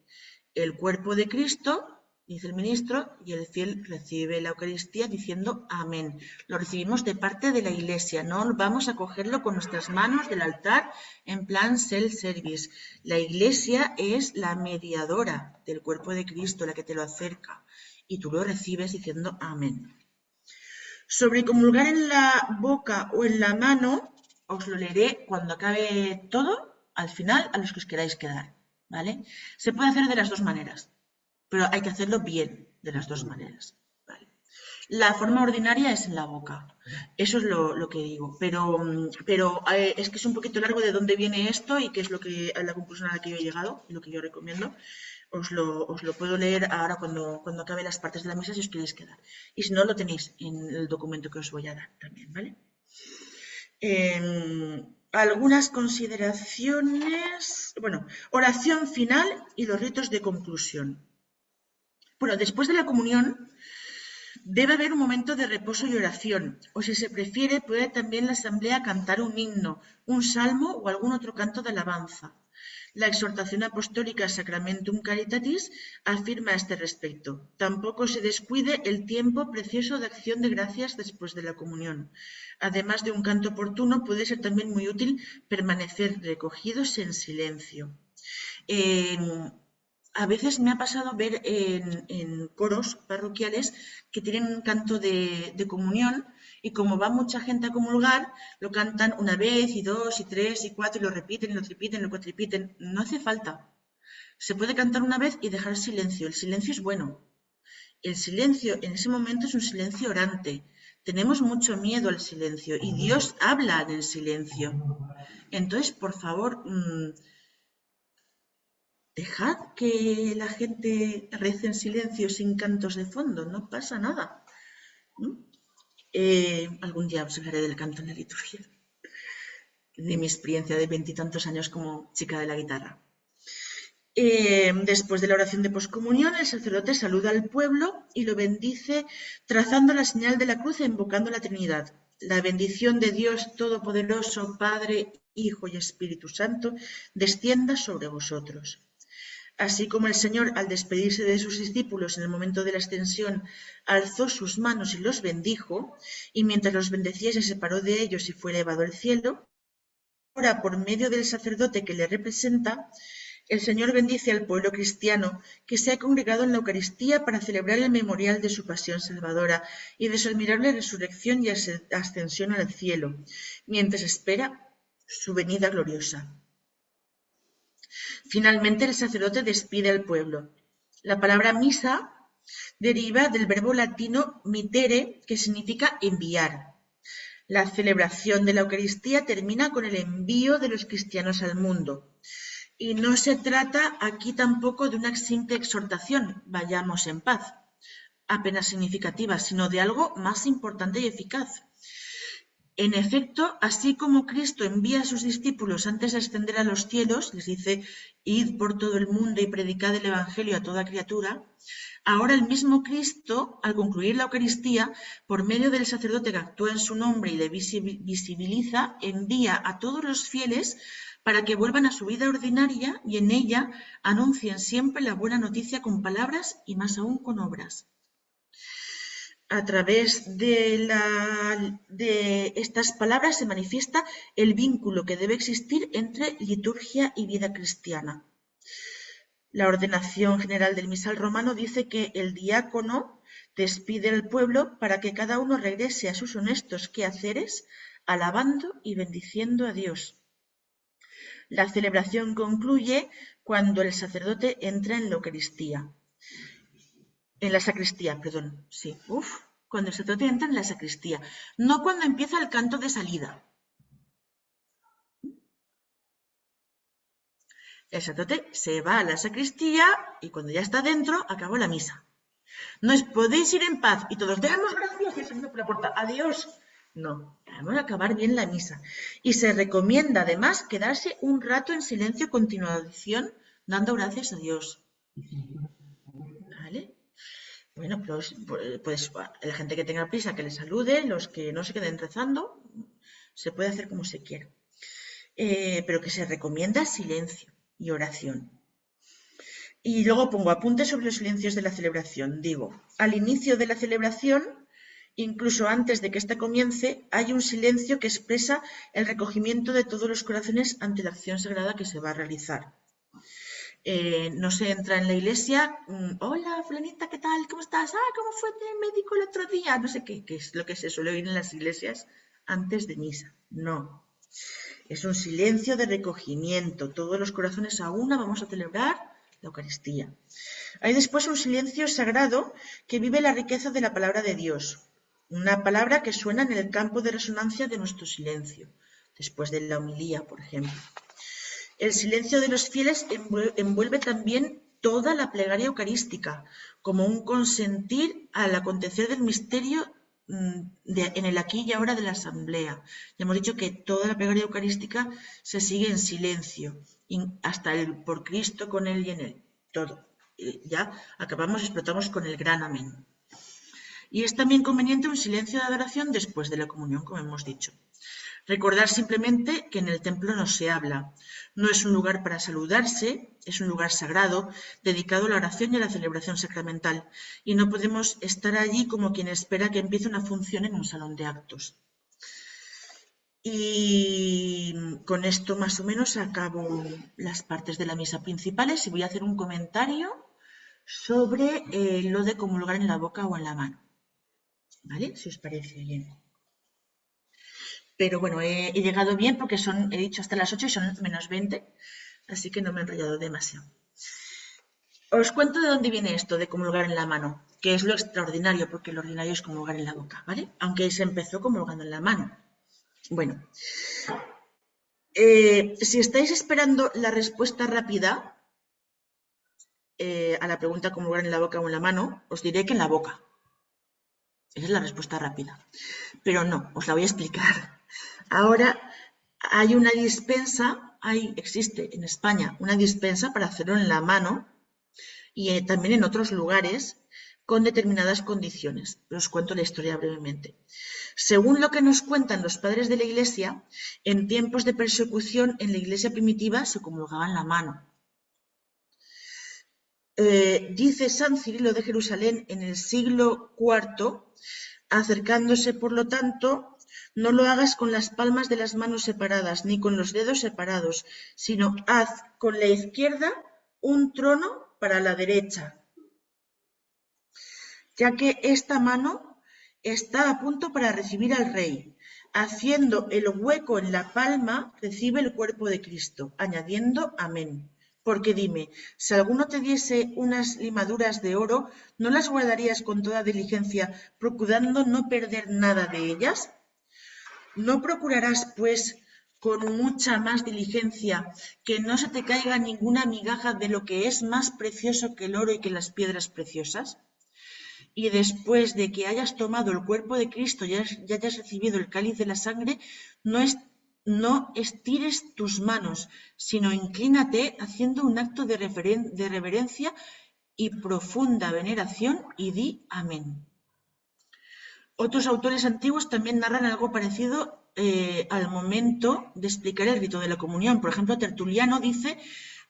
[SPEAKER 2] El cuerpo de Cristo, dice el ministro, y el fiel recibe la Eucaristía diciendo amén. Lo recibimos de parte de la Iglesia, no vamos a cogerlo con nuestras manos del altar en plan self-service. La Iglesia es la mediadora del cuerpo de Cristo, la que te lo acerca, y tú lo recibes diciendo amén. Sobre comulgar en la boca o en la mano, os lo leeré cuando acabe todo, al final, a los que os queráis quedar, ¿vale? Se puede hacer de las 2 maneras, pero hay que hacerlo bien de las 2 maneras, ¿vale? La forma ordinaria es en la boca, eso es lo que digo, pero es que es un poquito largo de dónde viene esto y qué es la conclusión a la que yo he llegado y lo que yo recomiendo. Os lo puedo leer ahora cuando acabe las partes de la misa si os queréis quedar. Y si no, lo tenéis en el documento que os voy a dar también, ¿vale? Algunas consideraciones. Bueno, oración final y los ritos de conclusión. Bueno, después de la comunión debe haber un momento de reposo y oración, o si se prefiere, puede también la asamblea cantar un himno, un salmo o algún otro canto de alabanza. La exhortación apostólica Sacramentum Caritatis afirma a este respecto. Tampoco se descuide el tiempo precioso de acción de gracias después de la comunión. Además de un canto oportuno, puede ser también muy útil permanecer recogidos en silencio. A veces me ha pasado ver en coros parroquiales que tienen un canto de comunión y como va mucha gente a comulgar, lo cantan una vez y 2 y 3 y 4 y lo repiten y lo repiten y lo repiten. No hace falta. Se puede cantar una vez y dejar silencio. El silencio es bueno. El silencio en ese momento es un silencio orante. Tenemos mucho miedo al silencio y Dios habla en el silencio. Entonces, por favor, dejad que la gente rece en silencio sin cantos de fondo, no pasa nada. Algún día os hablaré del canto en la liturgia, de mi experiencia de 20 y tantos años como chica de la guitarra. Después de la oración de poscomunión, el sacerdote saluda al pueblo y lo bendice trazando la señal de la cruz e invocando la Trinidad. La bendición de Dios Todopoderoso, Padre, Hijo y Espíritu Santo, descienda sobre vosotros. Así como el Señor, al despedirse de sus discípulos en el momento de la ascensión, alzó sus manos y los bendijo, y mientras los bendecía se separó de ellos y fue elevado al cielo, ahora por medio del sacerdote que le representa, el Señor bendice al pueblo cristiano que se ha congregado en la Eucaristía para celebrar el memorial de su pasión salvadora y de su admirable resurrección y ascensión al cielo, mientras espera su venida gloriosa. Finalmente, el sacerdote despide al pueblo. La palabra misa deriva del verbo latino mittere, que significa enviar. La celebración de la Eucaristía termina con el envío de los cristianos al mundo. Y no se trata aquí tampoco de una simple exhortación, vayamos en paz, apenas significativa, sino de algo más importante y eficaz. En efecto, así como Cristo envía a sus discípulos antes de ascender a los cielos, les dice, id por todo el mundo y predicad el Evangelio a toda criatura, ahora el mismo Cristo, al concluir la Eucaristía, por medio del sacerdote que actúa en su nombre y le visibiliza, envía a todos los fieles para que vuelvan a su vida ordinaria y en ella anuncien siempre la buena noticia con palabras y más aún con obras. A través de estas palabras se manifiesta el vínculo que debe existir entre liturgia y vida cristiana. La ordenación general del misal romano dice que el diácono despide al pueblo para que cada uno regrese a sus honestos quehaceres, alabando y bendiciendo a Dios. La celebración concluye cuando el sacerdote entra en la Eucaristía. En la sacristía, perdón, sí. Cuando el sacerdote entra en la sacristía, no cuando empieza el canto de salida. El sacerdote se va a la sacristía y cuando ya está dentro, acabó la misa. No es podéis ir en paz y todos demos gracias y saliendo por la puerta. Adiós. No, vamos a acabar bien la misa. Y se recomienda además quedarse un rato en silencio a continuación dando gracias a Dios. ¿Vale? Bueno, pues la gente que tenga prisa que le salude, los que no se queden rezando, se puede hacer como se quiera. Pero que se recomienda silencio y oración. Y luego pongo apuntes sobre los silencios de la celebración. Digo, al inicio de la celebración, incluso antes de que ésta comience, hay un silencio que expresa el recogimiento de todos los corazones ante la acción sagrada que se va a realizar. No se entra en la iglesia, hola, fulanita, ¿qué tal? ¿Cómo estás? ¿Cómo fue el médico el otro día? No sé qué es lo que se suele oír en las iglesias antes de misa. No. Es un silencio de recogimiento. Todos los corazones a una vamos a celebrar la Eucaristía. Hay después un silencio sagrado que vive la riqueza de la palabra de Dios. Una palabra que suena en el campo de resonancia de nuestro silencio, después de la homilía, por ejemplo. El silencio de los fieles envuelve también toda la plegaria eucarística, como un consentir al acontecer del misterio en el aquí y ahora de la asamblea. Ya hemos dicho que toda la plegaria eucarística se sigue en silencio, hasta el por Cristo, con Él y en Él, todo. Ya explotamos con el gran amén. Y es también conveniente un silencio de adoración después de la comunión, como hemos dicho. Recordar simplemente que en el templo no se habla. No es un lugar para saludarse, es un lugar sagrado, dedicado a la oración y a la celebración sacramental. Y no podemos estar allí como quien espera que empiece una función en un salón de actos. Y con esto más o menos acabo las partes de la misa principales y voy a hacer un comentario sobre lo de comulgar en la boca o en la mano. ¿Vale? Si os parece bien. Pero bueno, he llegado bien porque he dicho hasta las 8 y son menos 20, así que no me he enrollado demasiado. Os cuento de dónde viene esto de comulgar en la mano, que es lo extraordinario, porque lo ordinario es comulgar en la boca, ¿vale? Aunque se empezó comulgando en la mano. Bueno, si estáis esperando la respuesta rápida a la pregunta comulgar en la boca o en la mano, os diré que en la boca. Esa es la respuesta rápida. Pero no, os la voy a explicar. Ahora hay una dispensa, existe en España una dispensa para hacerlo en la mano y también en otros lugares con determinadas condiciones. Os cuento la historia brevemente. Según lo que nos cuentan los padres de la Iglesia, en tiempos de persecución en la Iglesia primitiva se comulgaba en la mano. Dice San Cirilo de Jerusalén en el siglo IV, acercándose por lo tanto, no lo hagas con las palmas de las manos separadas, ni con los dedos separados, sino haz con la izquierda un trono para la derecha, ya que esta mano está a punto para recibir al Rey. Haciendo el hueco en la palma, recibe el cuerpo de Cristo, añadiendo amén. Porque dime, si alguno te diese unas limaduras de oro, ¿no las guardarías con toda diligencia, procurando no perder nada de ellas? ¿No procurarás, pues, con mucha más diligencia que no se te caiga ninguna migaja de lo que es más precioso que el oro y que las piedras preciosas? y después de que hayas tomado el cuerpo de Cristo y ya hayas recibido el cáliz de la sangre, no estires tus manos, sino inclínate haciendo un acto de reverencia y profunda veneración y di amén. Otros autores antiguos también narran algo parecido al momento de explicar el rito de la comunión. Por ejemplo, Tertuliano dice: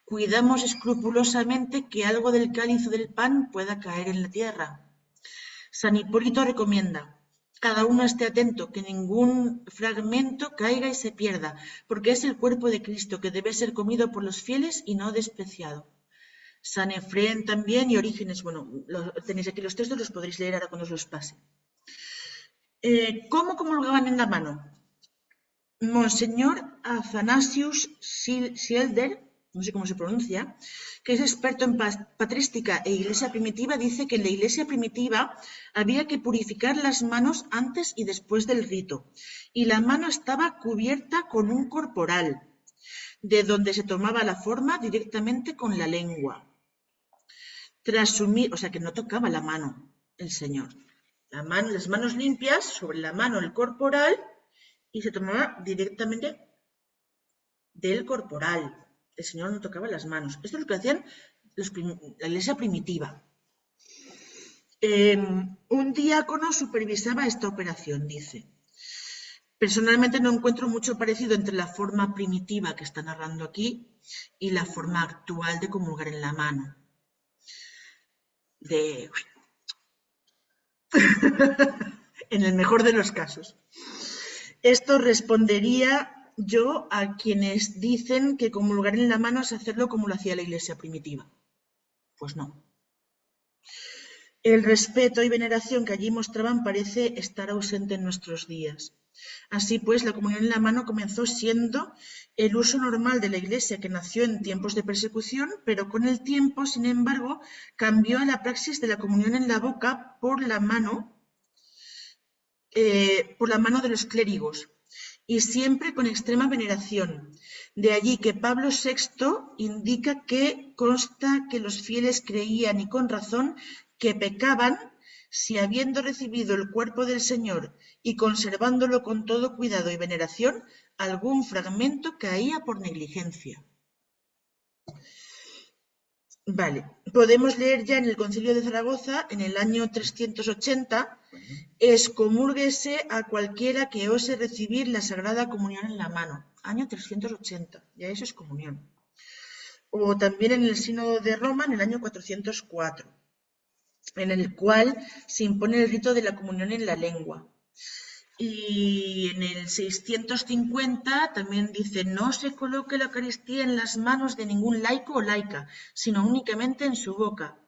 [SPEAKER 2] cuidamos escrupulosamente que algo del cáliz o del pan pueda caer en la tierra. San Hipólito recomienda: cada uno esté atento, que ningún fragmento caiga y se pierda, porque es el cuerpo de Cristo que debe ser comido por los fieles y no despreciado. San Efrén también y Orígenes, bueno, tenéis aquí los textos, los podréis leer ahora cuando os los pase. ¿Cómo comulgaban en la mano? Monseñor Athanasius Schilder, no sé cómo se pronuncia, que es experto en patrística e iglesia primitiva, dice que en la iglesia primitiva había que purificar las manos antes y después del rito, y la mano estaba cubierta con un corporal, de donde se tomaba la forma directamente con la lengua. O sea que no tocaba la mano el Señor. Las manos limpias, sobre la mano el corporal, y se tomaba directamente del corporal. El Señor no tocaba las manos. Esto es lo que hacían la iglesia primitiva. Un diácono supervisaba esta operación, dice. Personalmente no encuentro mucho parecido entre la forma primitiva que está narrando aquí y la forma actual de comulgar en la mano. En el mejor de los casos. Esto respondería yo a quienes dicen que comulgar en la mano es hacerlo como lo hacía la iglesia primitiva. Pues no. El respeto y veneración que allí mostraban parece estar ausente en nuestros días. Así pues, la comunión en la mano comenzó siendo el uso normal de la iglesia que nació en tiempos de persecución, pero con el tiempo, sin embargo, cambió a la praxis de la comunión en la boca por la mano de los clérigos, y siempre con extrema veneración. De allí que Pablo VI indica que consta que los fieles creían, y con razón, que pecaban si, habiendo recibido el cuerpo del Señor y conservándolo con todo cuidado y veneración, algún fragmento caía por negligencia. Vale, podemos leer ya en el Concilio de Zaragoza, en el año 380, excomúlguese a cualquiera que ose recibir la Sagrada Comunión en la mano. Año 380, ya eso es comunión. O también en el Sínodo de Roma, en el año 404, en el cual se impone el rito de la comunión en la lengua. Y en el 650 también dice: no se coloque la Eucaristía en las manos de ningún laico o laica, sino únicamente en su boca.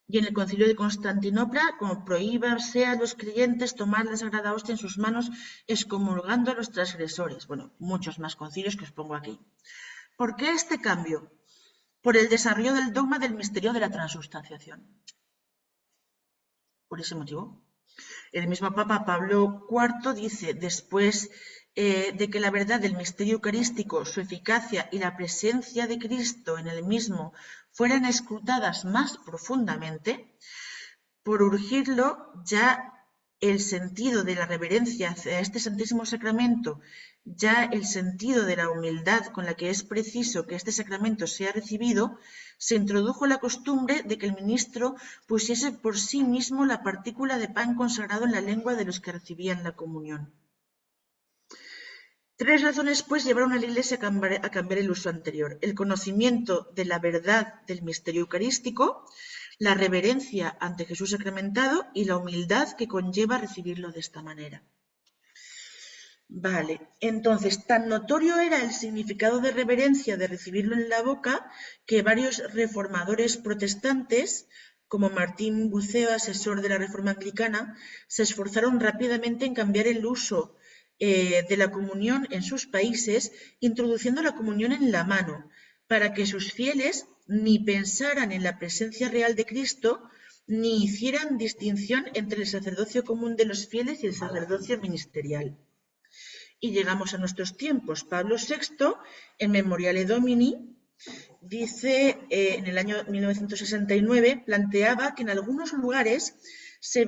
[SPEAKER 2] Y en el Concilio de Constantinopla, como prohíbase a los creyentes tomar la Sagrada Hostia en sus manos, excomulgando a los transgresores. Bueno, muchos más concilios que os pongo aquí. ¿Por qué este cambio? Por el desarrollo del dogma del misterio de la transubstanciación. Por ese motivo. El mismo Papa Pablo IV dice: después de que la verdad del misterio eucarístico, su eficacia y la presencia de Cristo en el mismo fueran escrutadas más profundamente, por urgirlo ya el sentido de la reverencia hacia este Santísimo Sacramento, ya el sentido de la humildad con la que es preciso que este sacramento sea recibido, se introdujo la costumbre de que el ministro pusiese por sí mismo la partícula de pan consagrado en la lengua de los que recibían la comunión. 3 razones, pues, llevaron a la Iglesia a cambiar el uso anterior: el conocimiento de la verdad del misterio eucarístico, la reverencia ante Jesús sacramentado y la humildad que conlleva recibirlo de esta manera. Vale, entonces, tan notorio era el significado de reverencia de recibirlo en la boca que varios reformadores protestantes, como Martín Buceo, asesor de la Reforma Anglicana, se esforzaron rápidamente en cambiar el uso de la comunión en sus países, introduciendo la comunión en la mano, para que sus fieles ni pensaran en la presencia real de Cristo, ni hicieran distinción entre el sacerdocio común de los fieles y el sacerdocio ministerial. Y llegamos a nuestros tiempos. Pablo VI, en Memoriale Domini, dice, en el año 1969, planteaba que en algunos lugares se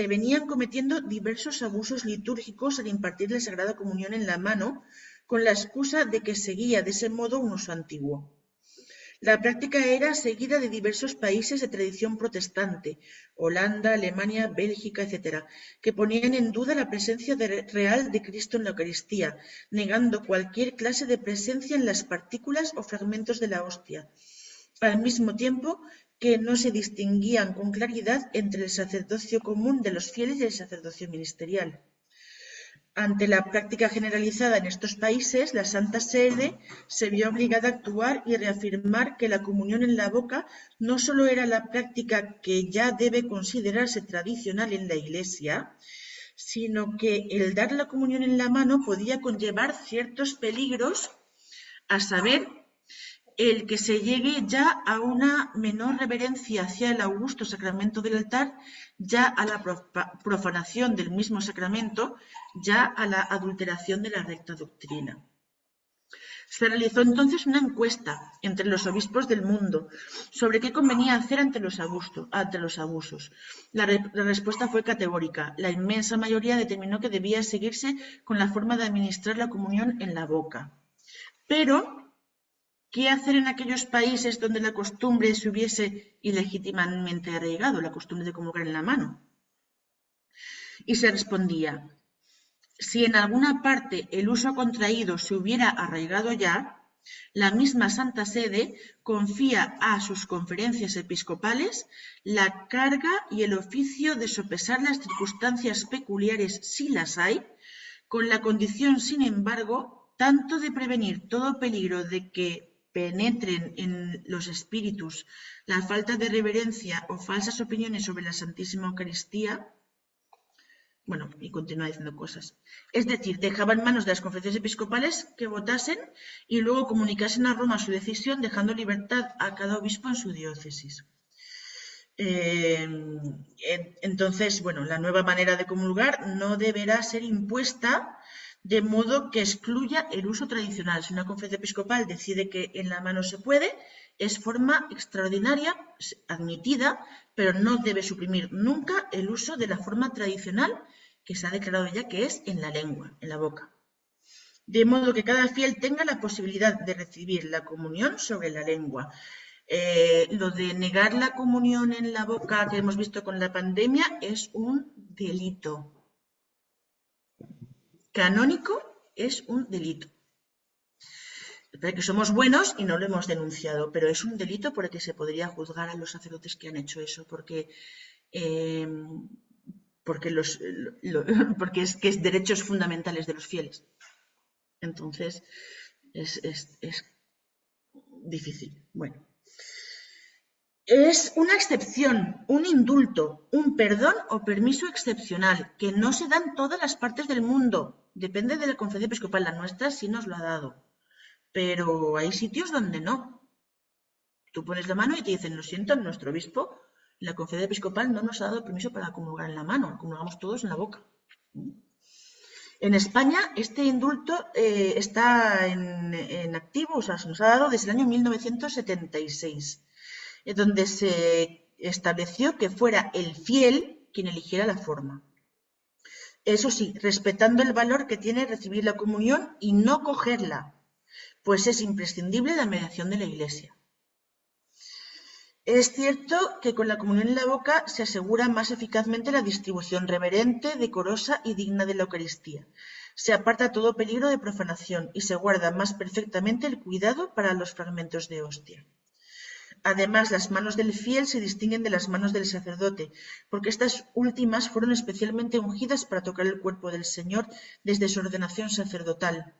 [SPEAKER 2] venían cometiendo diversos abusos litúrgicos al impartir la Sagrada Comunión en la mano, con la excusa de que seguía de ese modo un uso antiguo. La práctica era seguida de diversos países de tradición protestante, Holanda, Alemania, Bélgica, etc., que ponían en duda la presencia real de Cristo en la Eucaristía, negando cualquier clase de presencia en las partículas o fragmentos de la hostia, al mismo tiempo que no se distinguían con claridad entre el sacerdocio común de los fieles y el sacerdocio ministerial. Ante la práctica generalizada en estos países, la Santa Sede se vio obligada a actuar y reafirmar que la comunión en la boca no solo era la práctica que ya debe considerarse tradicional en la Iglesia, sino que el dar la comunión en la mano podía conllevar ciertos peligros, a saber, el que se llegue ya a una menor reverencia hacia el augusto sacramento del altar, ya a la profanación del mismo sacramento, ya a la adulteración de la recta doctrina. Se realizó entonces una encuesta entre los obispos del mundo sobre qué convenía hacer ante los abusos. La respuesta fue categórica. La inmensa mayoría determinó que debía seguirse con la forma de administrar la comunión en la boca. Pero ¿qué hacer en aquellos países donde la costumbre se hubiese ilegítimamente arraigado, la costumbre de comulgar en la mano? Y se respondía, si en alguna parte el uso contraído se hubiera arraigado ya, la misma Santa Sede confía a sus conferencias episcopales la carga y el oficio de sopesar las circunstancias peculiares, si las hay, con la condición, sin embargo, tanto de prevenir todo peligro de que penetren en los espíritus la falta de reverencia o falsas opiniones sobre la Santísima Eucaristía. Bueno, y continúa diciendo cosas. Es decir, dejaba en manos de las conferencias episcopales que votasen y luego comunicasen a Roma su decisión, dejando libertad a cada obispo en su diócesis. Entonces, bueno, la nueva manera de comulgar no deberá ser impuesta de modo que excluya el uso tradicional. Si una conferencia episcopal decide que en la mano se puede, es forma extraordinaria, admitida, pero no debe suprimir nunca el uso de la forma tradicional que se ha declarado ya que es en la lengua, en la boca. De modo que cada fiel tenga la posibilidad de recibir la comunión sobre la lengua. Lo de negar la comunión en la boca que hemos visto con la pandemia es un delito. Canónico es un delito. Que somos buenos y no lo hemos denunciado, pero es un delito por el que se podría juzgar a los sacerdotes que han hecho eso, porque es que es derechos fundamentales de los fieles. Entonces, es difícil. Bueno. Es una excepción, un indulto, un perdón o permiso excepcional, que no se da en todas las partes del mundo. Depende de la conferencia episcopal. La nuestra sí nos lo ha dado. Pero hay sitios donde no. Tú pones la mano y te dicen, lo siento, nuestro obispo, la conferencia episcopal no nos ha dado permiso para comulgar en la mano, comulgamos todos en la boca. En España este indulto está en activo, o sea, se nos ha dado desde el año 1976, donde se estableció que fuera el fiel quien eligiera la forma. Eso sí, respetando el valor que tiene recibir la comunión y no cogerla, pues es imprescindible la mediación de la Iglesia. Es cierto que con la comunión en la boca se asegura más eficazmente la distribución reverente, decorosa y digna de la Eucaristía. Se aparta todo peligro de profanación y se guarda más perfectamente el cuidado para los fragmentos de hostia. Además, las manos del fiel se distinguen de las manos del sacerdote, porque estas últimas fueron especialmente ungidas para tocar el cuerpo del Señor desde su ordenación sacerdotal.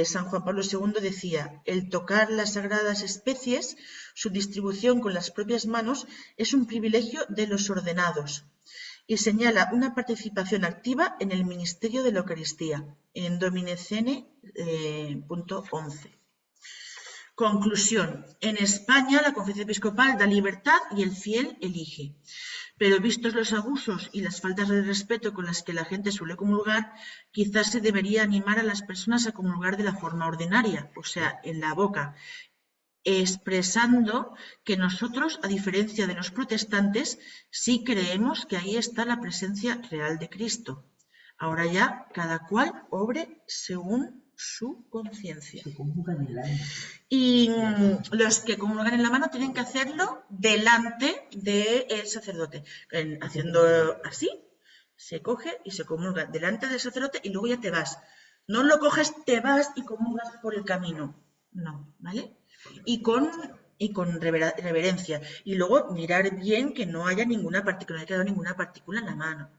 [SPEAKER 2] San Juan Pablo II decía, el tocar las sagradas especies, su distribución con las propias manos, es un privilegio de los ordenados, y señala una participación activa en el ministerio de la Eucaristía, en Domine Cene, punto 11. Conclusión. En España la conferencia episcopal da libertad y el fiel elige. Pero vistos los abusos y las faltas de respeto con las que la gente suele comulgar, quizás se debería animar a las personas a comulgar de la forma ordinaria, o sea, en la boca, expresando que nosotros, a diferencia de los protestantes, sí creemos que ahí está la presencia real de Cristo. Ahora ya cada cual obre según su conciencia. Y los que comulgan en la mano tienen que hacerlo delante del sacerdote. Haciendo así, se coge y se comulga delante del sacerdote y luego ya te vas. No lo coges, te vas y comulgas por el camino. No, ¿vale? Y con reverencia. Y luego mirar bien que no haya ninguna partícula, no haya quedado ninguna partícula en la mano.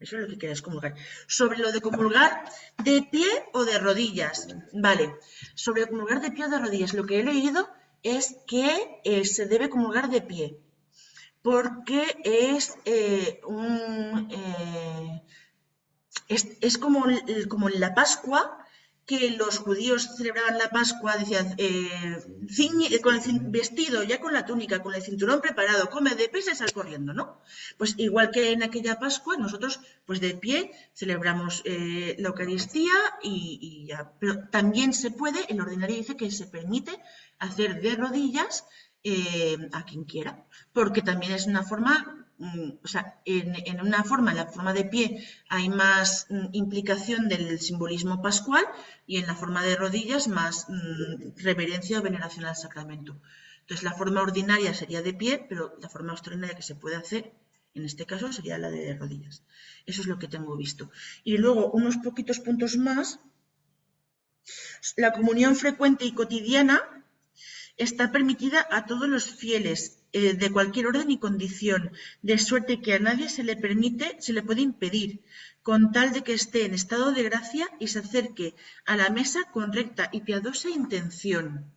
[SPEAKER 2] Eso es lo que quieres comulgar. Sobre lo de comulgar de pie o de rodillas. Vale. Sobre comulgar de pie o de rodillas. Lo que he leído es que se debe comulgar de pie. Porque es como en la Pascua, que los judíos celebraban la Pascua, decían, con el vestido, ya con la túnica, con el cinturón preparado, come de pie y sal corriendo, ¿no? Pues igual que en aquella Pascua, nosotros pues de pie celebramos la Eucaristía y ya. Pero también se puede, el ordinario dice que se permite hacer de rodillas a quien quiera, porque también es una forma, o sea, en la forma de pie hay más implicación del simbolismo pascual y en la forma de rodillas más reverencia o veneración al sacramento. Entonces la forma ordinaria sería de pie, pero la forma extraordinaria que se puede hacer, en este caso, sería la de rodillas. Eso es lo que tengo visto. Y luego unos poquitos puntos más. La comunión frecuente y cotidiana está permitida a todos los fieles de cualquier orden y condición, de suerte que a nadie se le puede impedir, con tal de que esté en estado de gracia y se acerque a la mesa con recta y piadosa intención.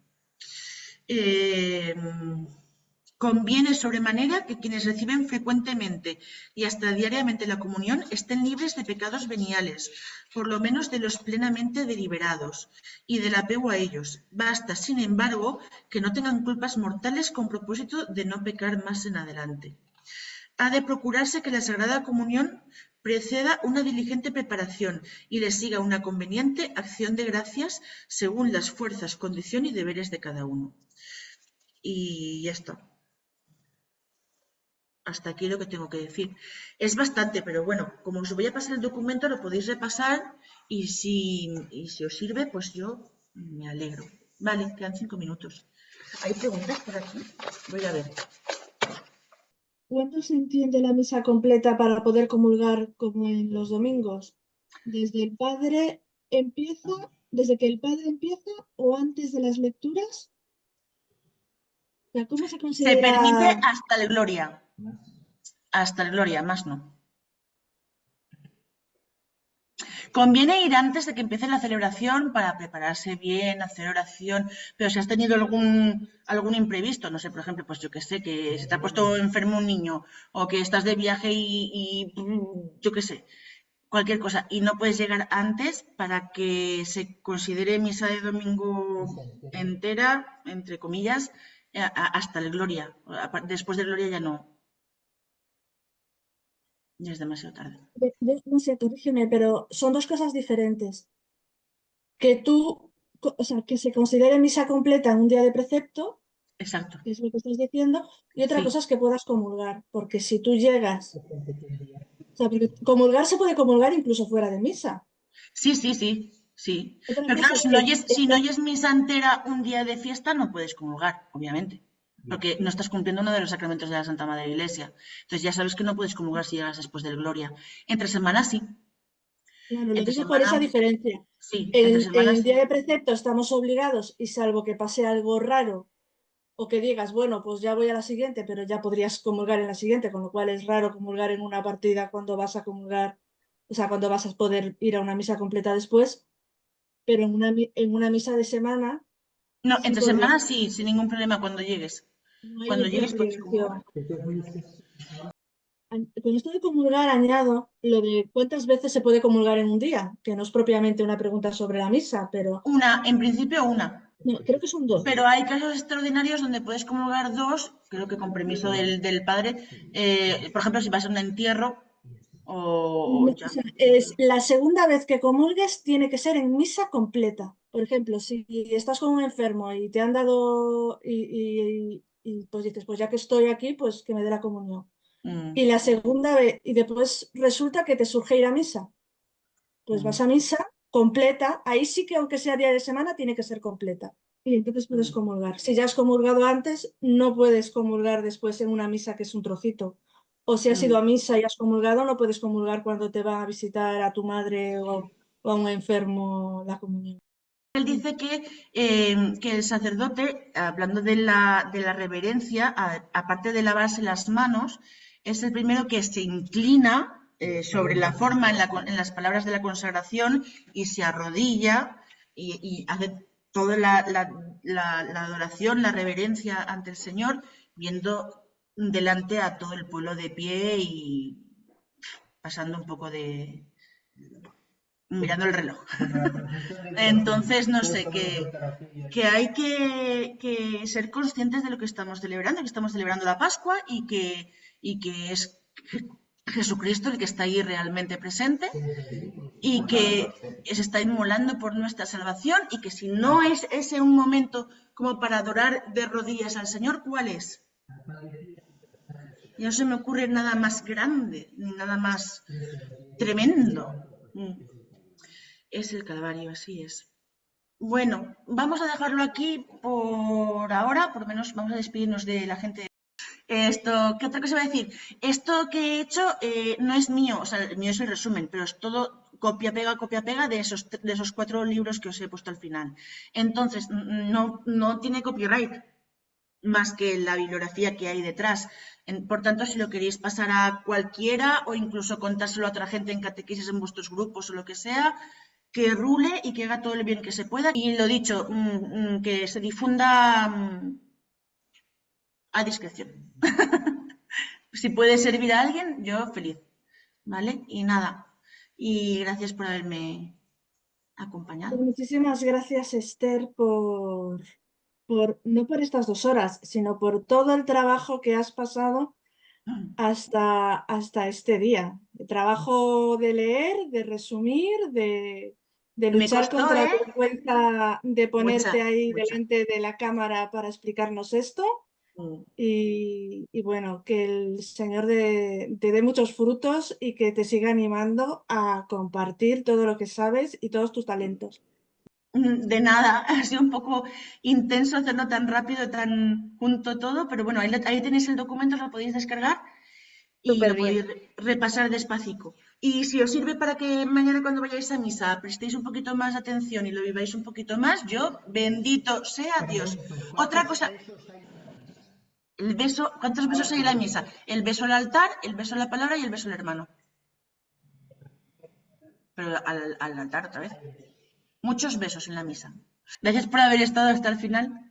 [SPEAKER 2] Conviene sobremanera que quienes reciben frecuentemente y hasta diariamente la comunión estén libres de pecados veniales, por lo menos de los plenamente deliberados, y del apego a ellos. Basta, sin embargo, que no tengan culpas mortales con propósito de no pecar más en adelante. Ha de procurarse que la Sagrada Comunión preceda una diligente preparación y le siga una conveniente acción de gracias según las fuerzas, condición y deberes de cada uno. Y ya está. Hasta aquí lo que tengo que decir. Es bastante, pero bueno, como os voy a pasar el documento, lo podéis repasar y si os sirve, pues yo me alegro. Vale, quedan 5 minutos. ¿Hay preguntas por aquí? Voy a ver.
[SPEAKER 3] ¿Cuándo se entiende la misa completa para poder comulgar como en los domingos? ¿Desde que el padre empieza o antes de las lecturas? O sea, ¿cómo se
[SPEAKER 2] Se permite
[SPEAKER 3] considera?
[SPEAKER 2] hasta el Gloria. Hasta el Gloria, más no. Conviene ir antes de que empiece la celebración para prepararse bien, hacer oración, pero si has tenido algún imprevisto, no sé, por ejemplo, pues yo que sé, que se te ha puesto enfermo un niño o que estás de viaje y yo qué sé, cualquier cosa, y no puedes llegar antes para que se considere misa de domingo entera, entre comillas, hasta el Gloria. Después del Gloria ya no, ya es demasiado tarde.
[SPEAKER 3] No sé, corrígeme, pero son dos cosas diferentes. O sea, que se considere misa completa en un día de precepto,
[SPEAKER 2] Exacto.
[SPEAKER 3] que es lo que estás diciendo, y otra
[SPEAKER 2] Sí.
[SPEAKER 3] cosa es que puedas comulgar, porque si tú llegas, o sea, porque comulgar se puede comulgar incluso fuera de misa.
[SPEAKER 2] Sí, sí, sí, sí.
[SPEAKER 3] Otra
[SPEAKER 2] Pero
[SPEAKER 3] cosa
[SPEAKER 2] claro,
[SPEAKER 3] es
[SPEAKER 2] si no
[SPEAKER 3] que
[SPEAKER 2] oyes misa entera un día de fiesta, no puedes comulgar, obviamente. Porque no estás cumpliendo uno de los sacramentos de la Santa Madre Iglesia. Entonces ya sabes que no puedes comulgar si llegas después del Gloria. Entre semanas sí.
[SPEAKER 3] claro, lo
[SPEAKER 2] Entre
[SPEAKER 3] digo por
[SPEAKER 2] semana,
[SPEAKER 3] esa diferencia.
[SPEAKER 2] sí. Entre
[SPEAKER 3] En
[SPEAKER 2] semanas
[SPEAKER 3] el día
[SPEAKER 2] sí.
[SPEAKER 3] de precepto estamos obligados y salvo que pase algo raro o que digas, bueno, pues ya voy a la siguiente, pero ya podrías comulgar en la siguiente, con lo cual es raro comulgar en una partida cuando vas a comulgar, o sea, cuando vas a poder ir a una misa completa después, pero en una misa de semana
[SPEAKER 2] No,
[SPEAKER 3] sí
[SPEAKER 2] entre
[SPEAKER 3] podría,
[SPEAKER 2] semanas sí, sin ningún problema cuando llegues.
[SPEAKER 3] no hay
[SPEAKER 2] Cuando
[SPEAKER 3] ninguna
[SPEAKER 2] llegues puedes comulgar.
[SPEAKER 3] obligación. Con esto de comulgar añado lo de cuántas veces se puede comulgar en un día, que no es propiamente una pregunta sobre la misa, pero
[SPEAKER 2] En principio una.
[SPEAKER 3] no, creo que son dos.
[SPEAKER 2] Pero hay casos extraordinarios donde puedes comulgar dos, creo que con permiso del padre. Por ejemplo, si vas a un entierro o
[SPEAKER 3] No, o
[SPEAKER 2] ya.
[SPEAKER 3] sea, es la segunda vez que comulgues tiene que ser en misa completa, Por ejemplo, si estás con un enfermo y te han dado, y pues dices, pues ya que estoy aquí, pues que me dé la comunión.
[SPEAKER 2] Mm,
[SPEAKER 3] Y la segunda vez, y después resulta que te surge ir a misa. Pues
[SPEAKER 2] mm,
[SPEAKER 3] vas a misa completa, ahí sí que aunque sea día de semana, tiene que ser completa. Y entonces puedes
[SPEAKER 2] mm,
[SPEAKER 3] comulgar. Si ya has comulgado antes, no puedes comulgar después en una misa que es un trocito. O si has ido
[SPEAKER 2] mm.
[SPEAKER 3] a misa y has comulgado, no puedes comulgar cuando te va a visitar a tu madre o a un enfermo la comunión.
[SPEAKER 2] Él dice que el sacerdote, hablando de la reverencia, aparte de lavarse las manos, es el primero que se inclina sobre la forma en las palabras de la consagración y se arrodilla y hace toda la adoración, la reverencia ante el Señor, viendo delante a todo el pueblo de pie y pasando un poco de, mirando el reloj. Entonces, no sé, que hay que ser conscientes de lo que estamos celebrando la Pascua y que es Jesucristo el que está ahí realmente presente y que se está inmolando por nuestra salvación y que si no es ese un momento como para adorar de rodillas al Señor, ¿cuál es? Ya no se me ocurre nada más grande, ni nada más tremendo. Es el Calvario, así es. Bueno, vamos a dejarlo aquí por ahora, por lo menos vamos a despedirnos de la gente. Esto, ¿qué otra cosa iba a decir? Esto que he hecho no es mío, o sea, el mío es el resumen, pero es todo copia, pega de esos 4 libros que os he puesto al final. Entonces, no tiene copyright más que la bibliografía que hay detrás. Por tanto, si lo queréis pasar a cualquiera o incluso contárselo a otra gente en catequesis en vuestros grupos o lo que sea, que rule y que haga todo el bien que se pueda. Y lo dicho, que se difunda a discreción. Si puede servir a alguien, yo feliz. ¿Vale? Y nada. Y gracias por haberme
[SPEAKER 3] Pues
[SPEAKER 2] acompañado.
[SPEAKER 3] muchísimas gracias, Esther, no por estas 2 horas, sino por todo el trabajo que has pasado hasta este día. El trabajo de leer, de resumir, de
[SPEAKER 2] Me
[SPEAKER 3] luchar
[SPEAKER 2] costó,
[SPEAKER 3] contra la
[SPEAKER 2] ¿eh?
[SPEAKER 3] vergüenza de ponerte
[SPEAKER 2] Mucha,
[SPEAKER 3] ahí
[SPEAKER 2] mucha.
[SPEAKER 3] delante de la cámara para explicarnos esto. Y bueno, que el Señor te dé muchos frutos y que te siga animando a compartir todo lo que sabes y todos tus talentos.
[SPEAKER 2] De nada, ha sido un poco intenso hacerlo tan rápido, tan junto todo, pero bueno, ahí tenéis el documento, lo podéis descargar y
[SPEAKER 3] Súper
[SPEAKER 2] lo
[SPEAKER 3] bien.
[SPEAKER 2] podéis repasar despacito. Y si os sirve para que mañana cuando vayáis a misa prestéis un poquito más atención y lo viváis un poquito más, yo, bendito sea Dios. Otra cosa, el beso, ¿cuántos besos hay en la misa? El beso al altar, el beso a la palabra y el beso al hermano. Pero al altar otra vez. Muchos besos en la misa. Gracias por haber estado hasta el final.